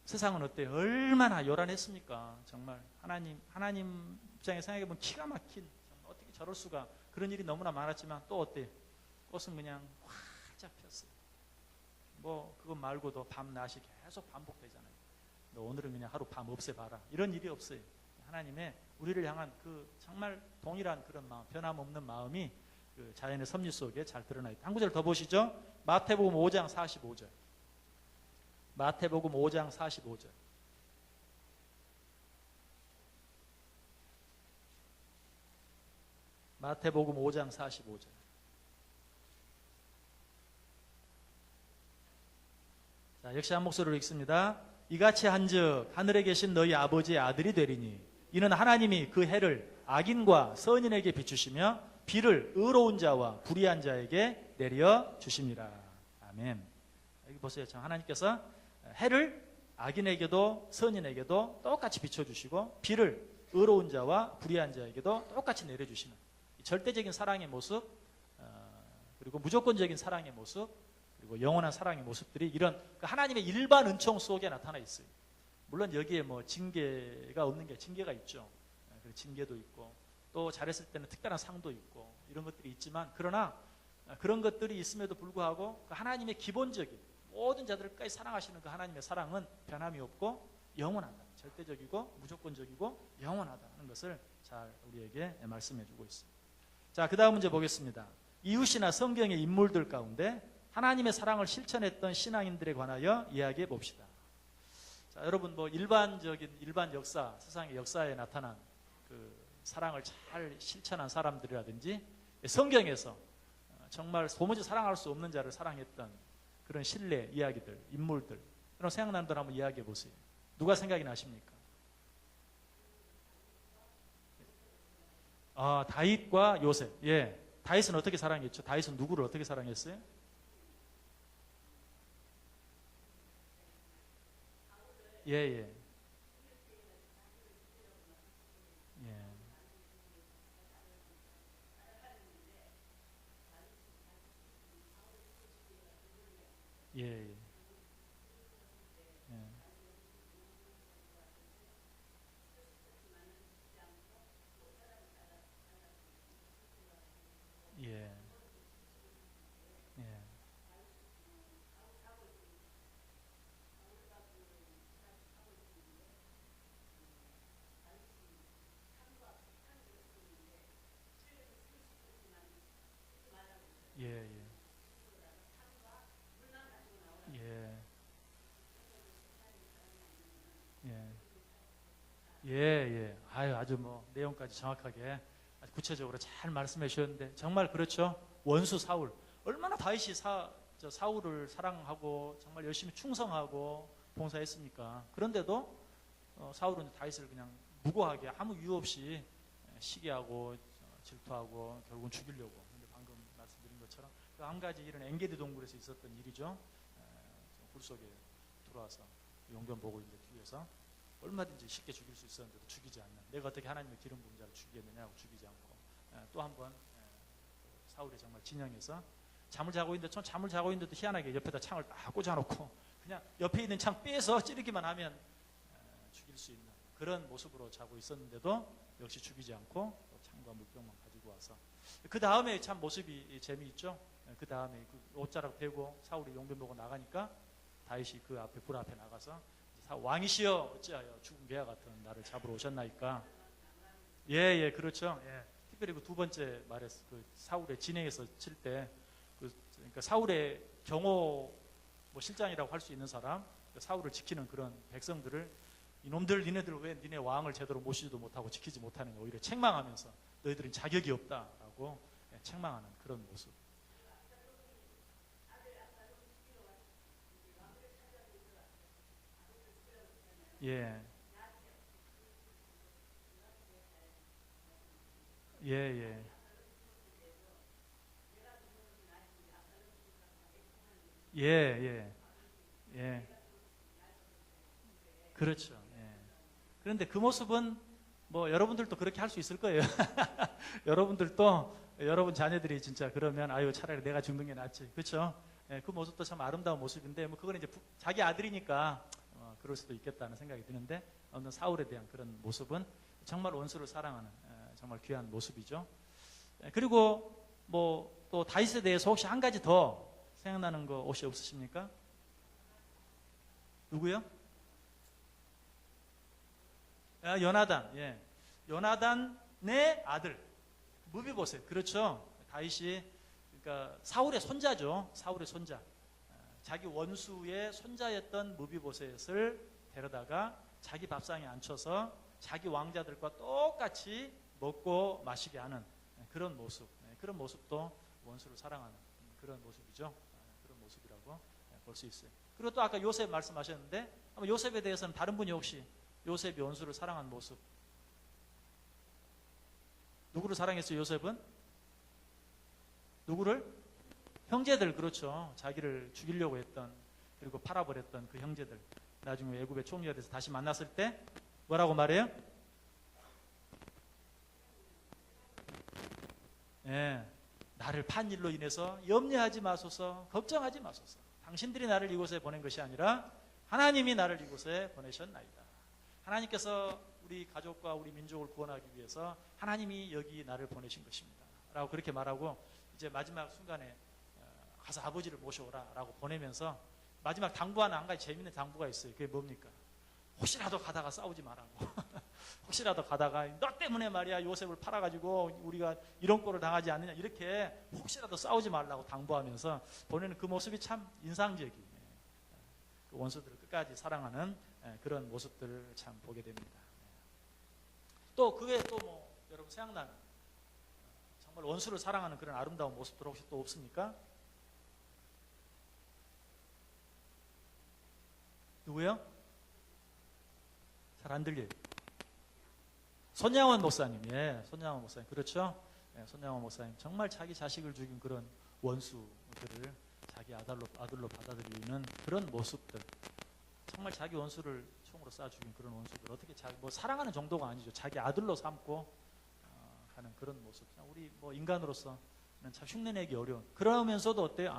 세상은 어때요? 얼마나 요란했습니까? 정말 하나님 입장에 생각해보면 기가 막힌, 어떻게 저럴 수가, 그런 일이 너무나 많았지만 또 어때요? 꽃은 그냥 활짝 폈어요. 뭐 그거 말고도 밤낮이 계속 반복되잖아요. 너 오늘은 그냥 하루 밤 없애봐라, 이런 일이 없어요. 하나님의 우리를 향한 그 정말 동일한 그런 마음, 변함없는 마음이 그 자연의 섭리 속에 잘 드러나 있다. 한 구절 더 보시죠. 마태복음 5장 45절. 마태복음 5장 45절. 마태복음 5장 45절. 자, 역시 한 목소리로 읽습니다. 이같이 한즉 하늘에 계신 너희 아버지의 아들이 되리니 이는 하나님이 그 해를 악인과 선인에게 비추시며 비를 의로운 자와 불의한 자에게 내려 주심이라. 아멘. 여기 보세요. 참 하나님께서 해를 악인에게도 선인에게도 똑같이 비춰주시고 비를 의로운 자와 불의한 자에게도 똑같이 내려주시는 절대적인 사랑의 모습, 그리고 무조건적인 사랑의 모습, 그리고 영원한 사랑의 모습들이 이런 하나님의 일반 은총 속에 나타나 있어요. 물론 여기에 뭐 징계가 없는 게 징계가 있죠. 징계도 있고 또 잘했을 때는 특별한 상도 있고 이런 것들이 있지만, 그러나 그런 것들이 있음에도 불구하고 그 하나님의 기본적인 모든 자들까지 사랑하시는 그 하나님의 사랑은 변함이 없고 영원하다. 절대적이고 무조건적이고 영원하다는 것을 잘 우리에게 말씀해 주고 있습니다. 자, 그 다음 문제 보겠습니다. 이웃이나 성경의 인물들 가운데 하나님의 사랑을 실천했던 신앙인들에 관하여 이야기해 봅시다. 자, 여러분 뭐 일반 역사, 세상의 역사에 나타난 그 사랑을 잘 실천한 사람들이라든지 성경에서 정말 도무지 사랑할 수 없는 자를 사랑했던 그런 신뢰 이야기들, 인물들, 그런 생각나는 분 한번 이야기해 보세요. 누가 생각이 나십니까? 다윗과 요셉. 예, 다윗은 어떻게 사랑했죠? 다윗은 누구를 어떻게 사랑했어요? 예, 예. 예. 예, 예. 예. 예. 예. 예. 예. 예. 예. 예, 예. 아주 뭐 내용까지 정확하게 아주 구체적으로 잘 말씀해 주셨는데 정말 그렇죠. 원수 사울 얼마나 다윗이 사울을 사랑하고 정말 열심히 충성하고 봉사했습니까? 그런데도 사울은 다윗을 그냥 무고하게 아무 이유 없이 시기하고 질투하고 결국은 죽이려고. 근데 방금 말씀드린 것처럼 그 한 가지 일은 엔게디 동굴에서 있었던 일이죠. 굴 속에 들어와서 용변 보고 있는데 뒤에서 얼마든지 쉽게 죽일 수 있었는데도 죽이지 않는, 내가 어떻게 하나님의 기름 부은 자를 죽이겠느냐고 죽이지 않고, 또 한 번 사울이 정말 진영에서 잠을 자고 있는데도 희한하게 옆에다 창을 딱 꽂아놓고 그냥 옆에 있는 창 빼서 찌르기만 하면 죽일 수 있는 그런 모습으로 자고 있었는데도 역시 죽이지 않고 또 창과 물병만 가지고 와서, 그 다음에 참 모습이 재미있죠. 그 다음에 그 옷자락 베고 사울이 용변 보고 나가니까 다윗이 그 앞에 불 앞에 나가서 왕이시여 어찌하여 죽은 개와 같은 나를 잡으러 오셨나이까. 예, 그렇죠. 예. 특별히 그 두 번째 말에서 그 사울의 진행에서 칠 때 그러니까 사울의 경호 뭐 실장이라고 할 수 있는 사람, 사울을 지키는 그런 백성들을 이놈들 니네들 왜 니네 왕을 제대로 모시지도 못하고 지키지 못하는 거 오히려 책망하면서 너희들은 자격이 없다라고 책망하는 그런 모습. 예. 예, 예. 예, 예. 예. 그렇죠. 예. 그런데 그 모습은 뭐 여러분들도 그렇게 할 수 있을 거예요. 여러분들도 여러분 자녀들이 진짜 그러면 아유 차라리 내가 죽는 게 낫지. 그렇죠? 예, 그 모습도 참 아름다운 모습인데 뭐 그거는 이제 자기 아들이니까 그럴 수도 있겠다는 생각이 드는데, 아무튼 사울에 대한 그런 모습은 정말 원수를 사랑하는 정말 귀한 모습이죠. 그리고 뭐 또 다윗에 대해서 혹시 한 가지 더 생각나는 거 혹시 없으십니까? 누구요? 요나단. 예. 요나단의 아들 무비보셋. 그렇죠. 다윗이 그러니까 사울의 손자죠. 사울의 손자. 자기 원수의 손자였던 무비보셋을 데려다가 자기 밥상에 앉혀서 자기 왕자들과 똑같이 먹고 마시게 하는 그런 모습. 그런 모습도 원수를 사랑하는 그런 모습이죠. 그런 모습이라고 볼 수 있어요. 그리고 또 아까 요셉 말씀하셨는데 아마 요셉에 대해서는 다른 분이 혹시 요셉이 원수를 사랑한 모습 누구를 사랑했어요? 요셉은 누구를? 형제들. 그렇죠. 자기를 죽이려고 했던, 그리고 팔아버렸던 그 형제들. 나중에 애굽의 총리가 돼서 다시 만났을 때 뭐라고 말해요? 예, 나를 판 일로 인해서 염려하지 마소서, 걱정하지 마소서. 당신들이 나를 이곳에 보낸 것이 아니라 하나님이 나를 이곳에 보내셨나이다. 하나님께서 우리 가족과 우리 민족을 구원하기 위해서 하나님이 여기 나를 보내신 것입니다 라고 그렇게 말하고, 이제 마지막 순간에 가서 아버지를 모셔오라 라고 보내면서 마지막 당부하는 한 가지 재미있는 당부가 있어요. 그게 뭡니까? 혹시라도 가다가 싸우지 말라고. 혹시라도 가다가 너 때문에 말이야 요셉을 팔아가지고 우리가 이런 꼴을 당하지 않느냐, 이렇게 혹시라도 싸우지 말라고 당부하면서 보내는 그 모습이 참 인상적이에요. 그 원수들을 끝까지 사랑하는 그런 모습들을 참 보게 됩니다. 또 그게 또 뭐 여러분 생각나는 정말 원수를 사랑하는 그런 아름다운 모습들 혹시 또 없습니까? 누구요? 잘 안 들려요. 손양원 목사님. 예, 손양원 목사님. 그렇죠? 예, 손양원 목사님. 정말 자기 자식을 죽인 그런 원수들을 자기 아들로 받아들이는 그런 모습들. 정말 자기 원수를 총으로 쏴 죽인 그런 원수들. 어떻게 뭐 사랑하는 정도가 아니죠. 자기 아들로 삼고 하는 그런 모습. 우리 뭐 인간으로서는 참 흉내내기 어려운. 그러면서도 어때요?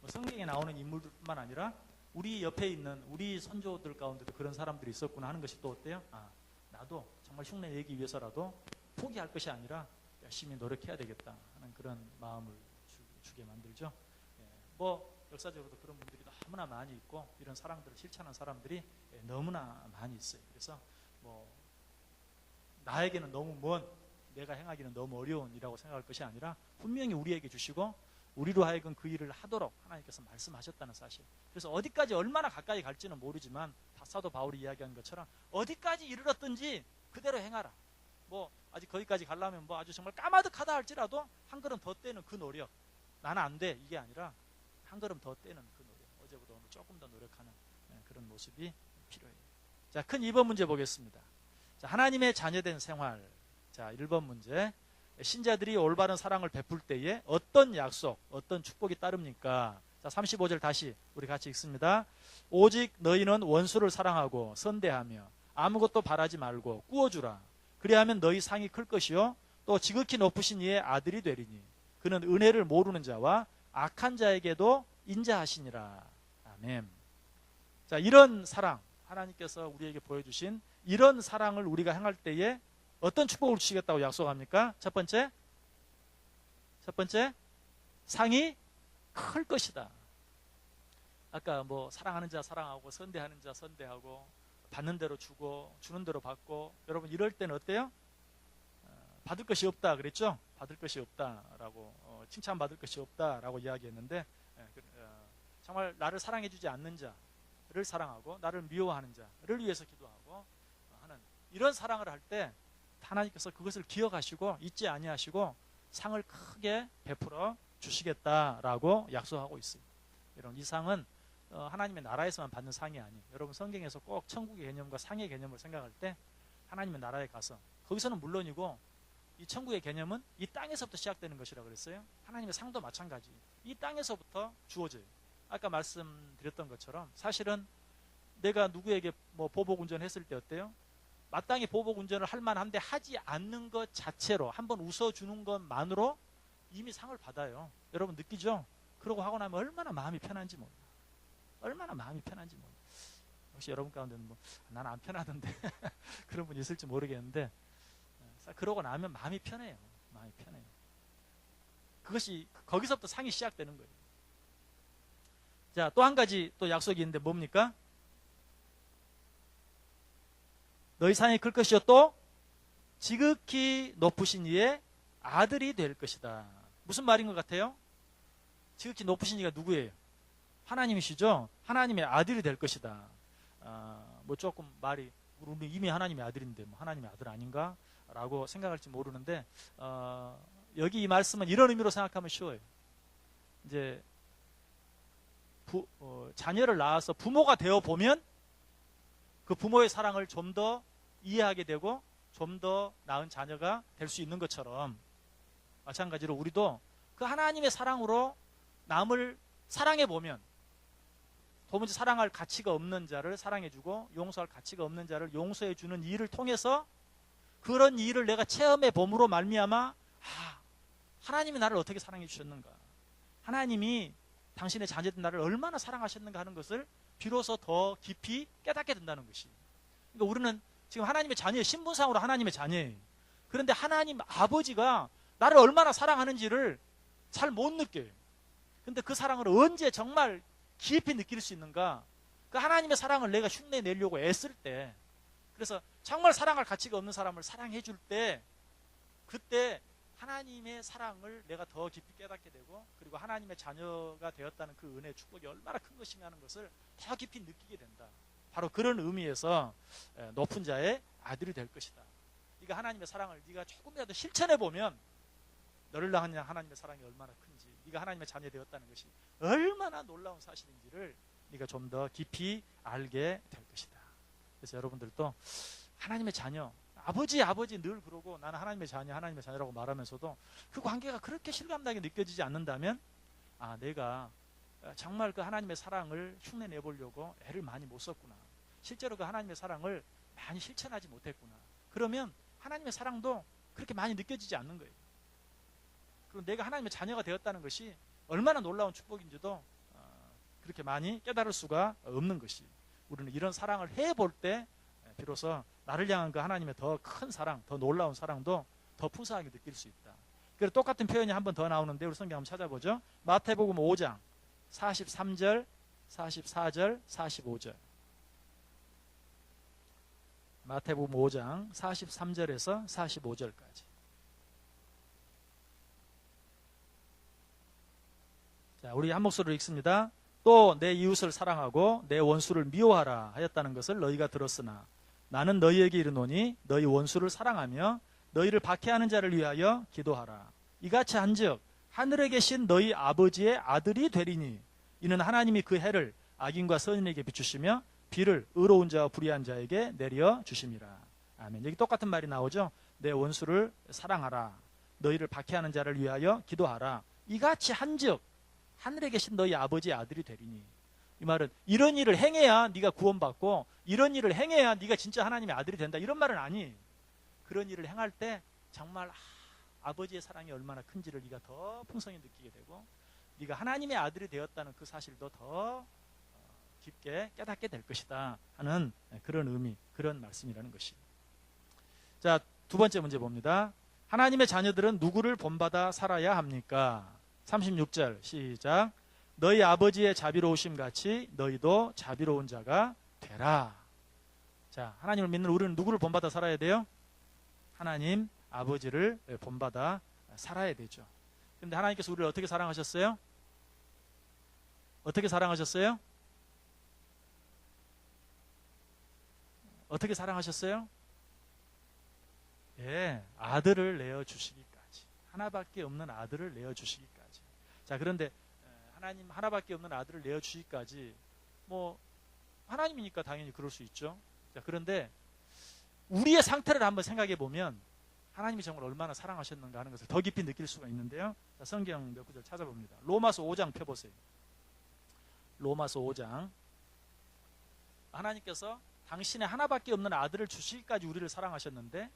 뭐 성경에 나오는 인물들뿐만 아니라 우리 옆에 있는 우리 선조들 가운데도 그런 사람들이 있었구나 하는 것이 또 어때요? 나도 정말 흉내 내기 위해서라도 포기할 것이 아니라 열심히 노력해야 되겠다 하는 그런 마음을 주게 만들죠. 예, 뭐 역사적으로도 그런 분들이 너무나 많이 있고, 이런 사랑들을 실천한 사람들이 너무나 많이 있어요. 그래서 뭐 나에게는 너무 먼, 내가 행하기는 너무 어려운 일이라고 생각할 것이 아니라 분명히 우리에게 주시고 우리로 하여금 그 일을 하도록 하나님께서 말씀하셨다는 사실. 그래서 어디까지 얼마나 가까이 갈지는 모르지만 사도 바울이 이야기한 것처럼 어디까지 이르렀든지 그대로 행하라. 뭐 아직 거기까지 가려면 뭐 아주 정말 까마득하다 할지라도 한 걸음 더 떼는 그 노력. 나는 안 돼, 이게 아니라 한 걸음 더 떼는 그 노력. 어제보다 오늘 조금 더 노력하는 그런 모습이 필요해요. 자, 큰 2번 문제 보겠습니다. 자, 하나님의 자녀된 생활. 자, 1번 문제. 신자들이 올바른 사랑을 베풀 때에 어떤 약속, 어떤 축복이 따릅니까? 자, 35절 다시 우리 같이 읽습니다. 오직 너희는 원수를 사랑하고 선대하며 아무것도 바라지 말고 꾸어주라. 그리하면 너희 상이 클 것이요 또 지극히 높으신 이의 아들이 되리니 그는 은혜를 모르는 자와 악한 자에게도 인자하시니라. 아멘. 자, 이런 사랑, 하나님께서 우리에게 보여주신 이런 사랑을 우리가 행할 때에 어떤 축복을 주시겠다고 약속합니까? 첫 번째, 상이 클 것이다. 아까 뭐 사랑하는 자 사랑하고 선대하는 자 선대하고 받는 대로 주고 주는 대로 받고, 여러분 이럴 때는 어때요? 받을 것이 없다 그랬죠? 받을 것이 없다라고 칭찬받을 것이 없다라고 이야기했는데, 정말 나를 사랑해 주지 않는 자를 사랑하고 나를 미워하는 자를 위해서 기도하고 하는 이런 사랑을 할 때 하나님께서 그것을 기억하시고 잊지 아니하시고 상을 크게 베풀어 주시겠다라고 약속하고 있어요. 여러분 이 상은 하나님의 나라에서만 받는 상이 아니에요. 여러분 성경에서 꼭 천국의 개념과 상의 개념을 생각할 때 하나님의 나라에 가서, 거기서는 물론이고 이 천국의 개념은 이 땅에서부터 시작되는 것이라고 그랬어요. 하나님의 상도 마찬가지. 이 땅에서부터 주어져요. 아까 말씀드렸던 것처럼 사실은 내가 누구에게 뭐 보복 운전했을 때 어때요? 마땅히 보복 운전을 할 만한데 하지 않는 것 자체로 한번 웃어주는 것만으로 이미 상을 받아요. 여러분 느끼죠? 그러고 하고 나면 얼마나 마음이 편한지 몰라. 얼마나 마음이 편한지 몰라. 혹시 여러분 가운데는 뭐 나는 안 편하던데 그런 분이 있을지 모르겠는데, 그러고 나면 마음이 편해요. 마음이 편해요. 그것이 거기서부터 상이 시작되는 거예요. 자, 또 한 가지 또 약속이 있는데 뭡니까? 너희 상이 클 것이요 또 지극히 높으신 이의 아들이 될 것이다. 무슨 말인 것 같아요? 지극히 높으신 이가 누구예요? 하나님이시죠? 하나님의 아들이 될 것이다. 뭐 조금 말이, 우리 이미 하나님의 아들인데 뭐 하나님의 아들 아닌가? 라고 생각할지 모르는데, 여기 이 말씀은 이런 의미로 생각하면 쉬워요. 이제 자녀를 낳아서 부모가 되어 보면 그 부모의 사랑을 좀 더 이해하게 되고 좀 더 나은 자녀가 될 수 있는 것처럼, 마찬가지로 우리도 그 하나님의 사랑으로 남을 사랑해 보면 도무지 사랑할 가치가 없는 자를 사랑해주고 용서할 가치가 없는 자를 용서해주는 일을 통해서 그런 일을 내가 체험해 봄으로 말미암아 하나님이 나를 어떻게 사랑해 주셨는가, 하나님이 당신의 자녀된 나를 얼마나 사랑하셨는가 하는 것을 비로소 더 깊이 깨닫게 된다는 것이. 그러니까 우리는 지금 하나님의 자녀예요. 신분상으로 하나님의 자녀예요. 그런데 하나님 아버지가 나를 얼마나 사랑하는지를 잘 못 느껴요. 근데 그 사랑을 언제 정말 깊이 느낄 수 있는가? 그 하나님의 사랑을 내가 흉내 내려고 애쓸 때, 그래서 정말 사랑할 가치가 없는 사람을 사랑해 줄 때, 그때 하나님의 사랑을 내가 더 깊이 깨닫게 되고, 그리고 하나님의 자녀가 되었다는 그 은혜의 축복이 얼마나 큰 것이냐 하는 것을 더 깊이 느끼게 된다. 바로 그런 의미에서 높은 자의 아들이 될 것이다. 네가 하나님의 사랑을 네가 조금이라도 실천해 보면 너를 향한 하나님의 사랑이 얼마나 큰지, 네가 하나님의 자녀 되었다는 것이 얼마나 놀라운 사실인지를 네가 좀 더 깊이 알게 될 것이다. 그래서 여러분들도 하나님의 자녀, 아버지 늘 그러고 나는 하나님의 자녀라고 말하면서도 그 관계가 그렇게 실감나게 느껴지지 않는다면 내가 정말 그 하나님의 사랑을 흉내 내보려고 애를 많이 못 썼구나. 실제로 그 하나님의 사랑을 많이 실천하지 못했구나. 그러면 하나님의 사랑도 그렇게 많이 느껴지지 않는 거예요. 그리고 내가 하나님의 자녀가 되었다는 것이 얼마나 놀라운 축복인지도 그렇게 많이 깨달을 수가 없는 것이. 우리는 이런 사랑을 해볼 때 비로소 나를 향한 그 하나님의 더 큰 사랑, 더 놀라운 사랑도 더 풍성하게 느낄 수 있다. 그래서 똑같은 표현이 한 번 더 나오는데 우리 성경 한번 찾아보죠. 마태복음 5장 43절, 44절, 45절. 마태복음 5장 43절에서 45절까지. 자, 우리 한 목소리로 읽습니다. 또 내 이웃을 사랑하고 내 원수를 미워하라 하였다는 것을 너희가 들었으나 나는 너희에게 이르노니 너희 원수를 사랑하며 너희를 박해하는 자를 위하여 기도하라. 이같이 한즉 하늘에 계신 너희 아버지의 아들이 되리니 이는 하나님이 그 해를 악인과 선인에게 비추시며 비를 의로운 자와 불의한 자에게 내려 주심이라. 아멘. 여기 똑같은 말이 나오죠. 내 원수를 사랑하라. 너희를 박해하는 자를 위하여 기도하라. 이같이 한즉 하늘에 계신 너희 아버지의 아들이 되리니. 이 말은 이런 일을 행해야 네가 구원받고 이런 일을 행해야 네가 진짜 하나님의 아들이 된다, 이런 말은 아니에요. 그런 일을 행할 때 정말 아버지의 사랑이 얼마나 큰지를 네가 더 풍성히 느끼게 되고 네가 하나님의 아들이 되었다는 그 사실도 더 깊게 깨닫게 될 것이다 하는 그런 의미, 그런 말씀이라는 것이. 자, 두 번째 문제 봅니다. 하나님의 자녀들은 누구를 본받아 살아야 합니까? 36절 시작. 너희 아버지의 자비로우심 같이 너희도 자비로운 자가 되라. 자, 하나님을 믿는 우리는 누구를 본받아 살아야 돼요? 하나님 아버지를 본받아 살아야 되죠. 그런데 하나님께서 우리를 어떻게 사랑하셨어요? 어떻게 사랑하셨어요? 어떻게 사랑하셨어요? 예, 아들을 내어주시기까지. 하나밖에 없는 아들을 내어주시기까지. 자, 그런데 하나님 하나밖에 없는 아들을 내어주시기까지, 하나님이니까 당연히 그럴 수 있죠. 자, 그런데 우리의 상태를 한번 생각해 보면 하나님이 정말 얼마나 사랑하셨는가 하는 것을 더 깊이 느낄 수가 있는데요. 자, 성경 몇 구절 찾아봅니다. 로마서 5장 펴보세요. 로마서 5장. 하나님께서 당신의 하나밖에 없는 아들을 주시기까지 우리를 사랑하셨는데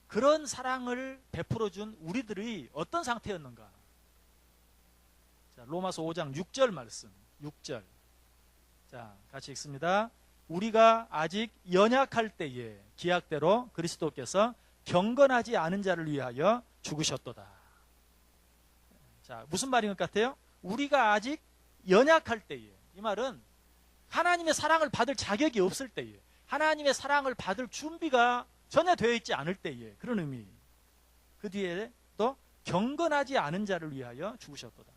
그런 사랑을 베풀어준 우리들이 어떤 상태였는가. 자, 로마서 5장 6절 말씀. 6절. 자, 같이 읽습니다. 우리가 아직 연약할 때에 기약대로 그리스도께서 경건하지 않은 자를 위하여 죽으셨도다. 자, 무슨 말인 것 같아요? 우리가 아직 연약할 때에. 이 말은 하나님의 사랑을 받을 자격이 없을 때에, 하나님의 사랑을 받을 준비가 전혀 되어 있지 않을 때에, 그런 의미. 그 뒤에 또 경건하지 않은 자를 위하여 죽으셨도다.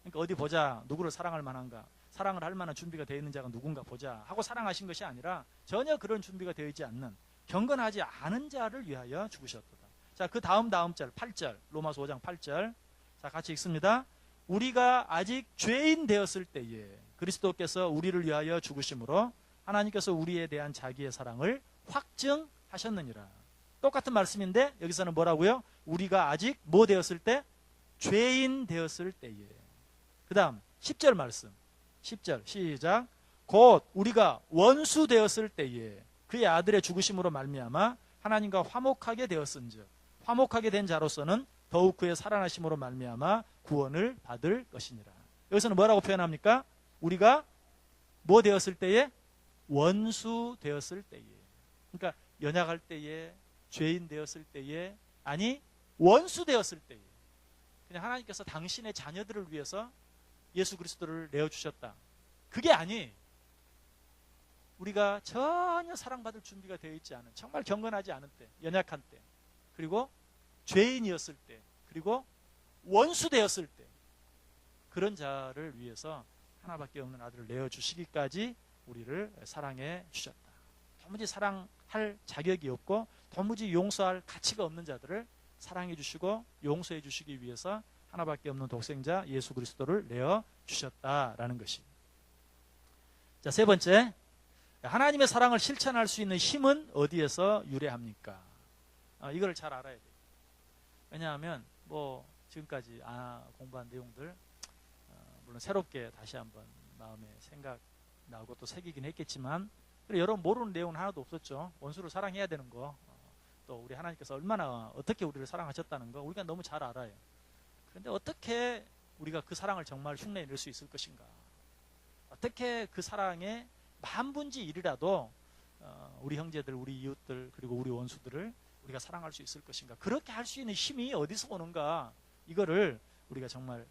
그러니까 어디 보자, 누구를 사랑할 만한가, 사랑을 할 만한 준비가 되어 있는 자가 누군가 보자 하고 사랑하신 것이 아니라 전혀 그런 준비가 되어 있지 않는 경건하지 않은 자를 위하여 죽으셨도다. 자, 그 다음 절 8절, 로마서 5장 8절. 자, 같이 읽습니다. 우리가 아직 죄인 되었을 때에 그리스도께서 우리를 위하여 죽으심으로 하나님께서 우리에 대한 자기의 사랑을 확증하셨느니라. 똑같은 말씀인데 여기서는 뭐라고요? 우리가 아직 뭐 되었을 때? 죄인 되었을 때에. 그 다음 10절 말씀. 10절 시작. 곧 우리가 원수 되었을 때에 그의 아들의 죽으심으로 말미암아 하나님과 화목하게 되었은즉 화목하게 된 자로서는 더욱 그의 살아나심으로 말미암아 구원을 받을 것이니라. 여기서는 뭐라고 표현합니까? 우리가 뭐 되었을 때에? 원수 되었을 때에. 그러니까 연약할 때에, 죄인 되었을 때에, 아니 원수 되었을 때에. 그냥 하나님께서 당신의 자녀들을 위해서 예수 그리스도를 내어주셨다. 그게 아니, 우리가 전혀 사랑받을 준비가 되어 있지 않은, 정말 경건하지 않은 때, 연약한 때, 그리고 죄인이었을 때, 그리고 원수 되었을 때, 그런 자를 위해서 하나밖에 없는 아들을 내어주시기까지 우리를 사랑해 주셨다. 도무지 사랑할 자격이 없고 도무지 용서할 가치가 없는 자들을 사랑해 주시고 용서해 주시기 위해서 하나밖에 없는 독생자 예수 그리스도를 내어주셨다라는 것입니다. 자, 세 번째, 하나님의 사랑을 실천할 수 있는 힘은 어디에서 유래합니까? 이걸 잘 알아야 돼요. 왜냐하면 뭐 지금까지 공부한 내용들 물론 새롭게 다시 한번 마음에 생각나고 또 새기긴 했겠지만 여러분 모르는 내용은 하나도 없었죠. 원수를 사랑해야 되는 거, 또 우리 하나님께서 얼마나 어떻게 우리를 사랑하셨다는 거 우리가 너무 잘 알아요. 그런데 어떻게 우리가 그 사랑을 정말 흉내낼 수 있을 것인가? 어떻게 그 사랑의 만분지 1이라도 우리 형제들, 우리 이웃들, 그리고 우리 원수들을 우리가 사랑할 수 있을 것인가? 그렇게 할 수 있는 힘이 어디서 오는가? 이거를 우리가 정말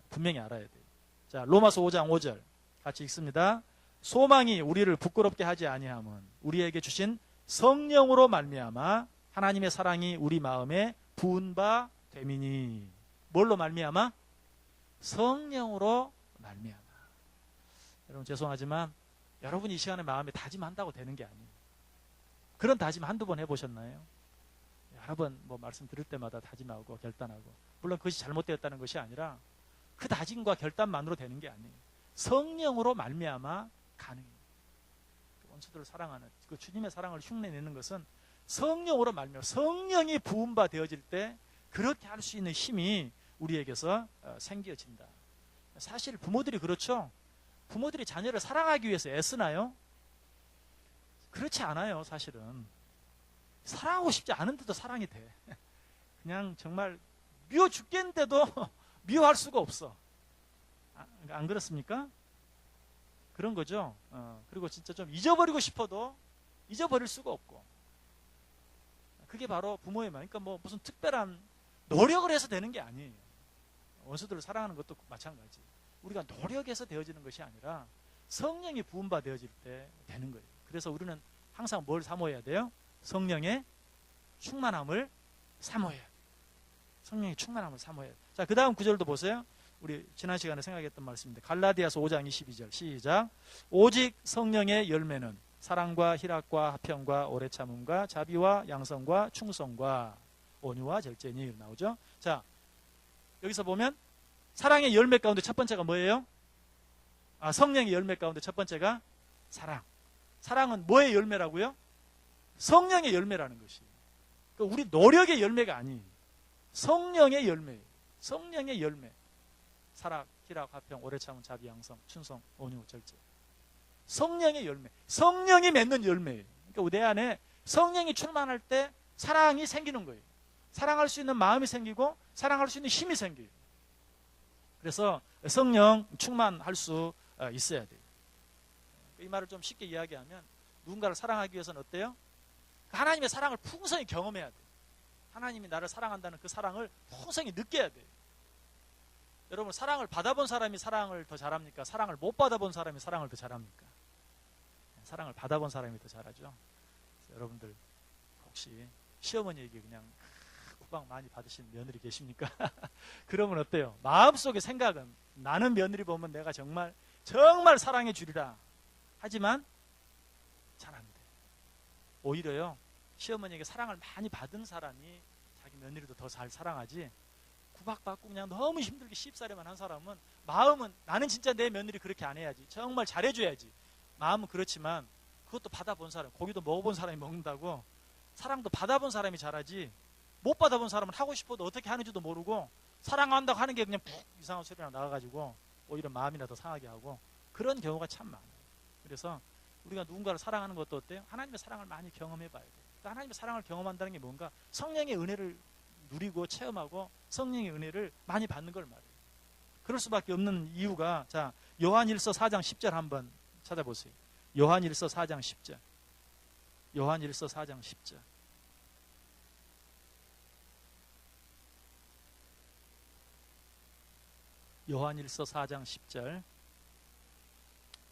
분명히 알아야 돼요. 자, 로마서 5장 5절 같이 읽습니다. 소망이 우리를 부끄럽게 하지 아니함은 우리에게 주신 성령으로 말미암아 하나님의 사랑이 우리 마음에 부은 바 됨이니. 뭘로 말미암아? 성령으로 말미암아. 여러분 죄송하지만 여러분이 이 시간에 마음에 다짐한다고 되는 게 아니에요. 그런 다짐 한두 번 해보셨나요? 여러 번 뭐 말씀 들을 때마다 다짐하고 결단하고, 물론 그것이 잘못되었다는 것이 아니라 그 다짐과 결단만으로 되는 게 아니에요. 성령으로 말미암아 가능해요. 원수들을 사랑하는 그 주님의 사랑을 흉내내는 것은 성령으로 말미암아, 성령이 부은 바 되어질 때 그렇게 할 수 있는 힘이 우리에게서 생겨진다. 사실 부모들이 그렇죠. 부모들이 자녀를 사랑하기 위해서 애쓰나요? 그렇지 않아요. 사실은 사랑하고 싶지 않은데도 사랑이 돼. 그냥 정말 미워 죽겠는데도 미워할 수가 없어. 안 그렇습니까? 그런 거죠. 그리고 진짜 좀 잊어버리고 싶어도 잊어버릴 수가 없고. 그게 바로 부모의 마음. 그러니까 뭐 무슨 특별한 노력을 해서 되는 게 아니에요. 원수들을 사랑하는 것도 마찬가지. 우리가 노력해서 되어지는 것이 아니라 성령이 부은 바 되어질 때 되는 거예요. 그래서 우리는 항상 뭘 사모해야 돼요? 성령의 충만함을 사모해야 돼요. 성령의 충만함을 사모해야 돼요. 자, 그 다음 구절도 보세요. 우리 지난 시간에 생각했던 말씀인데 갈라디아서 5장 22절 시작. 오직 성령의 열매는 사랑과 희락과 화평과 오래 참음과 자비와 양성과 충성과 온유와 절제니 나오죠. 자, 여기서 보면 사랑의 열매 가운데 첫 번째가 뭐예요? 성령의 열매 가운데 첫 번째가 사랑. 사랑은 뭐의 열매라고요? 성령의 열매라는 것이. 그러니까 우리 노력의 열매가 아니에요. 성령의 열매. 성령의 열매. 사랑, 희락, 화평, 오래 참음, 자비, 양성, 충성, 온유, 절제. 성령의 열매. 성령이 맺는 열매예요. 그러니까 내 안에 성령이 충만할 때 사랑이 생기는 거예요. 사랑할 수 있는 마음이 생기고 사랑할 수 있는 힘이 생겨요. 그래서 성령 충만할 수 있어야 돼요. 이 말을 좀 쉽게 이야기하면 누군가를 사랑하기 위해서는 어때요? 하나님의 사랑을 풍성히 경험해야 돼요. 하나님이 나를 사랑한다는 그 사랑을 풍성히 느껴야 돼요. 여러분 사랑을 받아본 사람이 사랑을 더 잘합니까? 사랑을 못 받아본 사람이 사랑을 더 잘합니까? 사랑을 받아본 사람이 더 잘하죠. 여러분들 혹시 시어머니에게 그냥 구박 많이 받으신 며느리 계십니까? 그러면 어때요? 마음속의 생각은 나는 며느리 보면 내가 정말 사랑해 주리라. 하지만 잘 안 돼. 오히려요, 시어머니에게 사랑을 많이 받은 사람이 자기 며느리도 더 잘 사랑하지, 구박받고 그냥 너무 힘들게 씹사려만 한 사람은 마음은 나는 진짜 내 며느리 그렇게 안 해야지, 정말 잘해줘야지. 마음은 그렇지만 그것도 받아본 사람, 고기도 먹어본 사람이 먹는다고 사랑도 받아본 사람이 잘하지, 못 받아본 사람은 하고 싶어도 어떻게 하는지도 모르고 사랑한다고 하는 게 그냥 푹 이상한 소리가 나가가지고 오히려 마음이나 더 상하게 하고 그런 경우가 참 많아요. 그래서 우리가 누군가를 사랑하는 것도 어때요? 하나님의 사랑을 많이 경험해 봐야 돼요. 그러니까 하나님의 사랑을 경험한다는 게 뭔가 성령의 은혜를 누리고 체험하고 성령의 은혜를 많이 받는 걸 말해요. 그럴 수밖에 없는 이유가 자 요한일서 4장 10절 한번 찾아보세요. 요한일서 4장 10절. 요한일서 4장 10절. 요한일서 4장 10절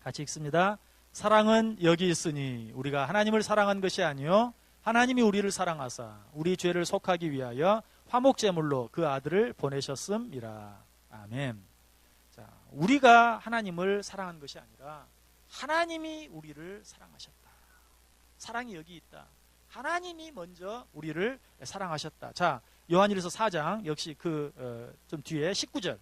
같이 읽습니다. 사랑은 여기 있으니 우리가 하나님을 사랑한 것이 아니요 하나님이 우리를 사랑하사 우리 죄를 속하기 위하여 화목제물로 그 아들을 보내셨음이라. 아멘. 자, 우리가 하나님을 사랑한 것이 아니라 하나님이 우리를 사랑하셨다. 사랑이 여기 있다. 하나님이 먼저 우리를 사랑하셨다. 자, 요한일서 4장 역시 좀 뒤에 19절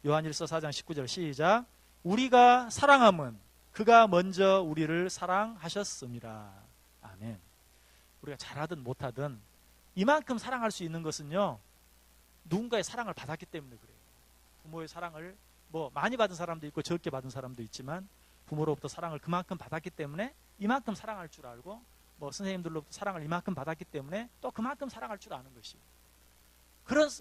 요한일서 4장 19절 시작. 우리가 사랑함은 그가 먼저 우리를 사랑하셨음이라. 아멘. 우리가 잘하든 못하든 이만큼 사랑할 수 있는 것은요 누군가의 사랑을 받았기 때문에 그래요. 부모의 사랑을 뭐 많이 받은 사람도 있고 적게 받은 사람도 있지만 부모로부터 사랑을 그만큼 받았기 때문에 이만큼 사랑할 줄 알고 뭐 선생님들로부터 사랑을 이만큼 받았기 때문에 또 그만큼 사랑할 줄 아는 것이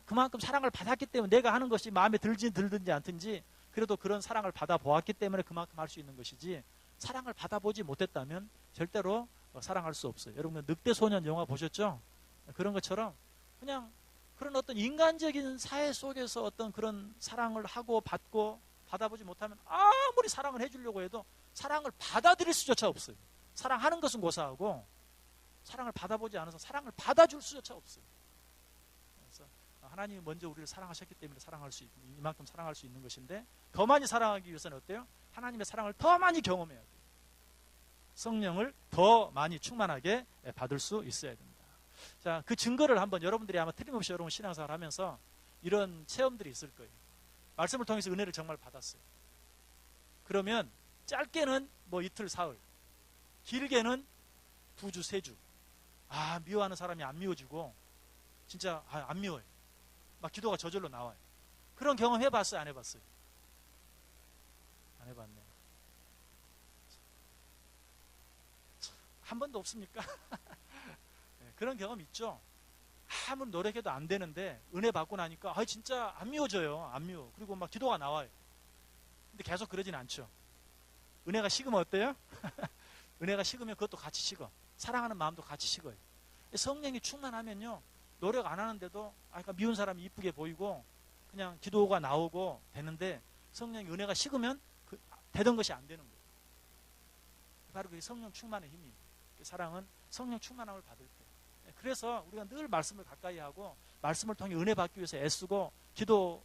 그만큼 사랑을 받았기 때문에 내가 하는 것이 마음에 들든지 않든지 그래도 그런 사랑을 받아보았기 때문에 그만큼 할 수 있는 것이지 사랑을 받아보지 못했다면 절대로 사랑할 수 없어요. 여러분 늑대소년 영화 보셨죠? 그런 것처럼 그냥 그런 어떤 인간적인 사회 속에서 어떤 그런 사랑을 하고 받고 받아보지 못하면 아무리 사랑을 해주려고 해도 사랑을 받아들일 수조차 없어요. 사랑하는 것은 고사하고 사랑을 받아보지 않아서 사랑을 받아줄 수조차 없어요. 그래서 하나님이 먼저 우리를 사랑하셨기 때문에 이만큼 사랑할 수 있는 것인데 더 많이 사랑하기 위해서는 어때요? 하나님의 사랑을 더 많이 경험해야 돼요. 성령을 더 많이 충만하게 받을 수 있어야 됩니다. 자, 그 증거를 한번 여러분들이 아마 틀림없이 여러분 신앙생활 하면서 이런 체험들이 있을 거예요. 말씀을 통해서 은혜를 정말 받았어요. 그러면 짧게는 뭐 이틀 사흘, 길게는 2주 3주 미워하는 사람이 안 미워지고 진짜 안 미워요. 막 기도가 저절로 나와요. 그런 경험 해봤어요? 안 해봤어요? 안 해봤네. 한 번도 없습니까? 네, 그런 경험 있죠? 아무리 노력해도 안 되는데 은혜 받고 나니까 진짜 안 미워져요. 안 미워. 그리고 막 기도가 나와요. 근데 계속 그러진 않죠. 은혜가 식으면 어때요? 은혜가 식으면 그것도 같이 식어. 사랑하는 마음도 같이 식어요. 성령이 충만하면요 노력 안 하는데도 그러니까 미운 사람이 이쁘게 보이고 그냥 기도가 나오고 되는데 성령의 은혜가 식으면 되던 것이 안 되는 거예요. 바로 그게 성령 충만의 힘이에요. 사랑은 성령 충만함을 받을 때. 그래서 우리가 늘 말씀을 가까이 하고 말씀을 통해 은혜 받기 위해서 애쓰고 기도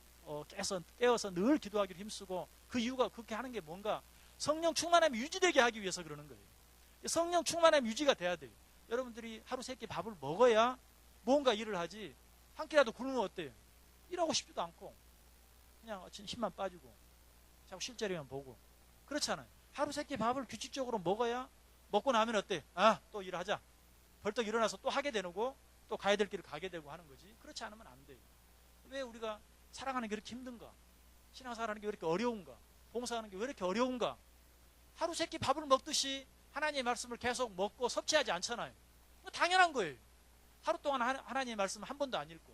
깨어서 늘 기도하기를 힘쓰고 그 이유가 그렇게 하는 게 뭔가 성령 충만함이 유지되게 하기 위해서 그러는 거예요. 성령 충만함이 유지가 돼야 돼요. 여러분들이 하루 3끼 밥을 먹어야 뭔가 일을 하지 한 끼라도 굶으면 어때요? 일하고 싶지도 않고 그냥 힘만 빠지고 자꾸 실제로만 보고 그렇잖아요. 하루 3끼 밥을 규칙적으로 먹어야 먹고 나면 어때? 또 일하자. 벌떡 일어나서 또 하게 되고 또 가야 될 길을 가게 되고 하는 거지. 그렇지 않으면 안 돼요. 왜 우리가 사랑하는 게 이렇게 힘든가? 신앙생활하는 게 왜 이렇게 어려운가? 봉사하는 게 왜 이렇게 어려운가? 하루 3끼 밥을 먹듯이 하나님의 말씀을 계속 먹고 섭취하지 않잖아요. 당연한 거예요. 하루 동안 하나님의 말씀 한 번도 안 읽고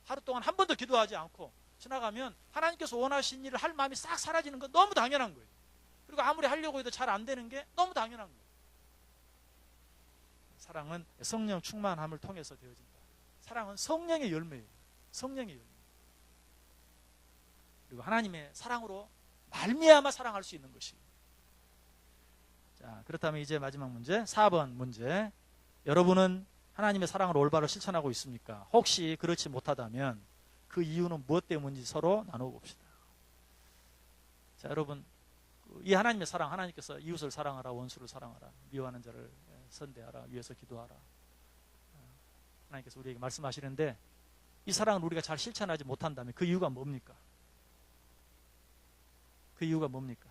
하루 동안 한 번도 기도하지 않고 지나가면 하나님께서 원하신 일을 할 마음이 싹 사라지는 건 너무 당연한 거예요. 그리고 아무리 하려고 해도 잘 안 되는 게 너무 당연한 거예요. 사랑은 성령 충만함을 통해서 되어진다. 사랑은 성령의 열매예요. 성령의 열매. 그리고 하나님의 사랑으로 말미암아 사랑할 수 있는 것이에요. 자, 그렇다면 이제 마지막 문제 4번 문제. 여러분은 하나님의 사랑을 올바로 실천하고 있습니까? 혹시 그렇지 못하다면 그 이유는 무엇 때문인지 서로 나눠봅시다. 자, 여러분 이 하나님의 사랑, 하나님께서 이웃을 사랑하라, 원수를 사랑하라, 미워하는 자를 선대하라, 위해서 기도하라. 하나님께서 우리에게 말씀하시는데 이 사랑을 우리가 잘 실천하지 못한다면 그 이유가 뭡니까? 그 이유가 뭡니까?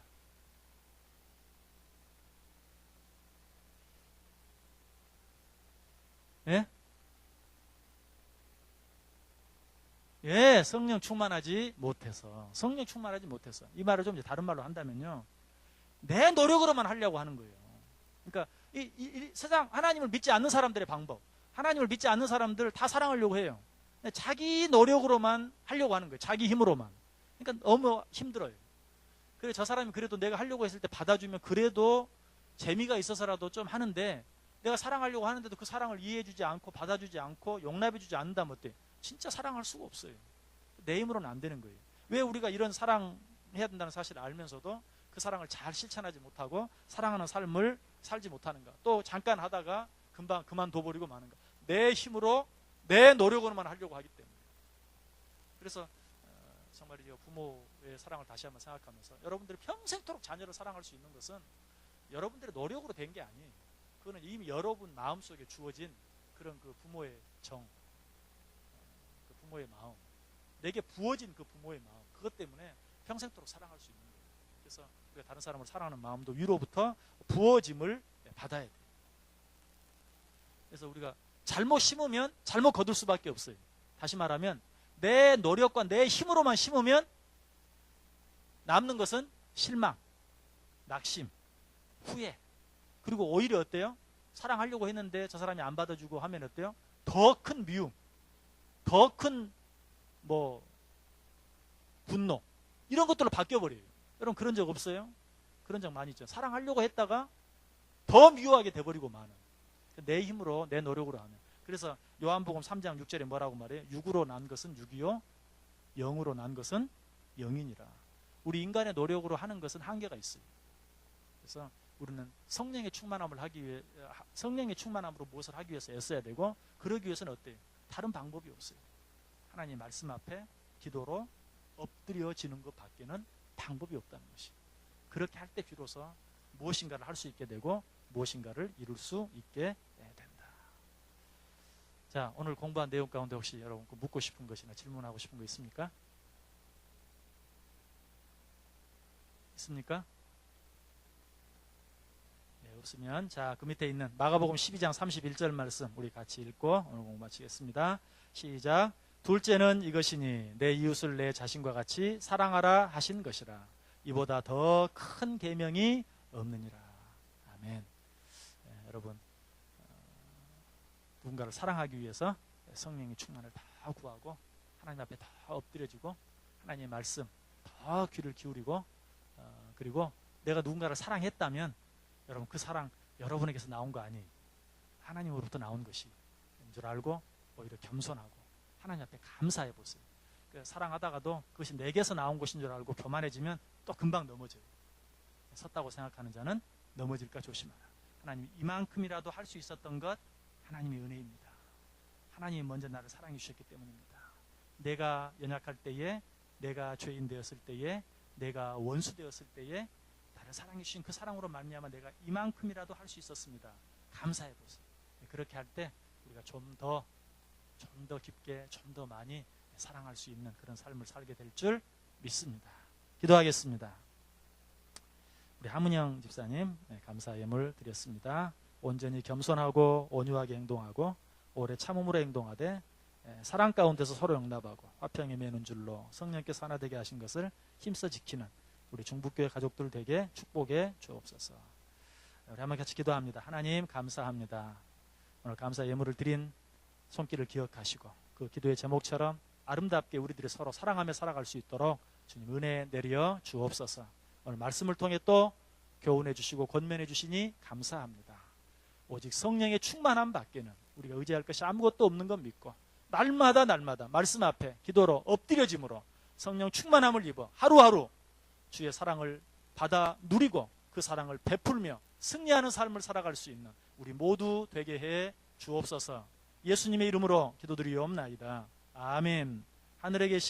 예? 예, 성령 충만하지 못해서. 성령 충만하지 못해서. 이 말을 좀 이제 다른 말로 한다면요. 내 노력으로만 하려고 하는 거예요. 그러니까 이 세상 하나님을 믿지 않는 사람들의 방법. 하나님을 믿지 않는 사람들 다 사랑하려고 해요. 자기 노력으로만 하려고 하는 거예요. 자기 힘으로만. 그러니까 너무 힘들어요. 그래 저 사람이 그래도 내가 하려고 했을 때 받아주면 그래도 재미가 있어서라도 좀 하는데 내가 사랑하려고 하는데도 그 사랑을 이해해주지 않고 받아주지 않고 용납해주지 않는다면 어때? 진짜 사랑할 수가 없어요. 내 힘으로는 안 되는 거예요. 왜 우리가 이런 사랑해야 된다는 사실을 알면서도 그 사랑을 잘 실천하지 못하고 사랑하는 삶을 살지 못하는가? 또 잠깐 하다가 금방 그만둬버리고 마는가? 내 힘으로 내 노력으로만 하려고 하기 때문에. 그래서 정말 이 부모의 사랑을 다시 한번 생각하면서 여러분들이 평생토록 자녀를 사랑할 수 있는 것은 여러분들의 노력으로 된 게 아니에요. 그거는 이미 여러분 마음속에 주어진 그런 그 부모의 정, 그 부모의 마음, 내게 부어진 그 부모의 마음, 그것 때문에 평생토록 사랑할 수 있는 거예요. 그래서 우리가 다른 사람을 사랑하는 마음도 위로부터 부어짐을 받아야 돼요. 그래서 우리가 잘못 심으면 잘못 거둘 수밖에 없어요. 다시 말하면 내 노력과 내 힘으로만 심으면 남는 것은 실망, 낙심, 후회. 그리고 오히려 어때요? 사랑하려고 했는데 저 사람이 안 받아주고 하면 어때요? 더 큰 미움, 더 큰 분노, 이런 것들로 바뀌어버려요. 여러분 그런 적 없어요? 그런 적 많이 있죠. 사랑하려고 했다가 더 미워하게 돼버리고 마는. 내 힘으로 내 노력으로 하면. 그래서 요한복음 3장 6절에 뭐라고 말해요? 육으로 난 것은 육이요 영으로 난 것은 영이니라. 우리 인간의 노력으로 하는 것은 한계가 있어요. 그래서 우리는 성령의 충만함을 하기 위해, 성령의 충만함으로 무엇을 하기 위해서 애써야 되고, 그러기 위해서는 어때요? 다른 방법이 없어요. 하나님 말씀 앞에 기도로 엎드려지는 것 밖에는 방법이 없다는 것이. 그렇게 할 때 비로소 무엇인가를 할 수 있게 되고 무엇인가를 이룰 수 있게 된다. 자, 오늘 공부한 내용 가운데 혹시 여러분 묻고 싶은 것이나 질문하고 싶은 거 있습니까? 있습니까? 네, 없으면 자, 그 밑에 있는 마가복음 12장 31절 말씀 우리 같이 읽고 오늘 공부 마치겠습니다. 시작. 둘째는 이것이니 내 이웃을 내 자신과 같이 사랑하라 하신 것이라. 이보다 더 큰 계명이 없느니라. 아멘. 네, 여러분 누군가를 사랑하기 위해서 성령의 충만을 더 구하고 하나님 앞에 더 엎드려지고 하나님의 말씀 더 귀를 기울이고 그리고 내가 누군가를 사랑했다면 여러분 그 사랑 여러분에게서 나온 거 아니에요. 하나님으로부터 나온 것인 줄 알고 오히려 겸손하고 하나님 앞에 감사해 보세요. 사랑하다가도 그것이 내게서 나온 것인 줄 알고 교만해지면 또 금방 넘어져요. 섰다고 생각하는 자는 넘어질까 조심하라. 하나님이 이만큼이라도 할 수 있었던 것 하나님의 은혜입니다. 하나님이 먼저 나를 사랑해 주셨기 때문입니다. 내가 연약할 때에, 내가 죄인 되었을 때에, 내가 원수 되었을 때에 나를 사랑해 주신 그 사랑으로 말미암아 내가 이만큼이라도 할 수 있었습니다. 감사해 보세요. 그렇게 할 때 우리가 좀 더 깊게, 좀 더 많이 사랑할 수 있는 그런 삶을 살게 될 줄 믿습니다. 기도하겠습니다. 우리 하문영 집사님 감사 예물 드렸습니다. 온전히 겸손하고 온유하게 행동하고 오래 참음으로 행동하되 사랑 가운데서 서로 용납하고 화평에 매는 줄로 성령께서 하나 되게 하신 것을 힘써 지키는 우리 중북교회 가족들 되게 축복해 주옵소서. 우리 한번 같이 기도합니다. 하나님 감사합니다. 오늘 감사 예물을 드린 손길을 기억하시고 그 기도의 제목처럼 아름답게 우리들이 서로 사랑하며 살아갈 수 있도록 주님 은혜 내려 주옵소서. 오늘 말씀을 통해 또 교훈해 주시고 권면해 주시니 감사합니다. 오직 성령의 충만함 밖에는 우리가 의지할 것이 아무것도 없는 건 믿고 날마다 말씀 앞에 기도로 엎드려짐으로 성령 충만함을 입어 하루하루 주의 사랑을 받아 누리고 그 사랑을 베풀며 승리하는 삶을 살아갈 수 있는 우리 모두 되게 해 주옵소서. 예수님의 이름으로 기도드리옵나이다. 아멘. 하늘에 계신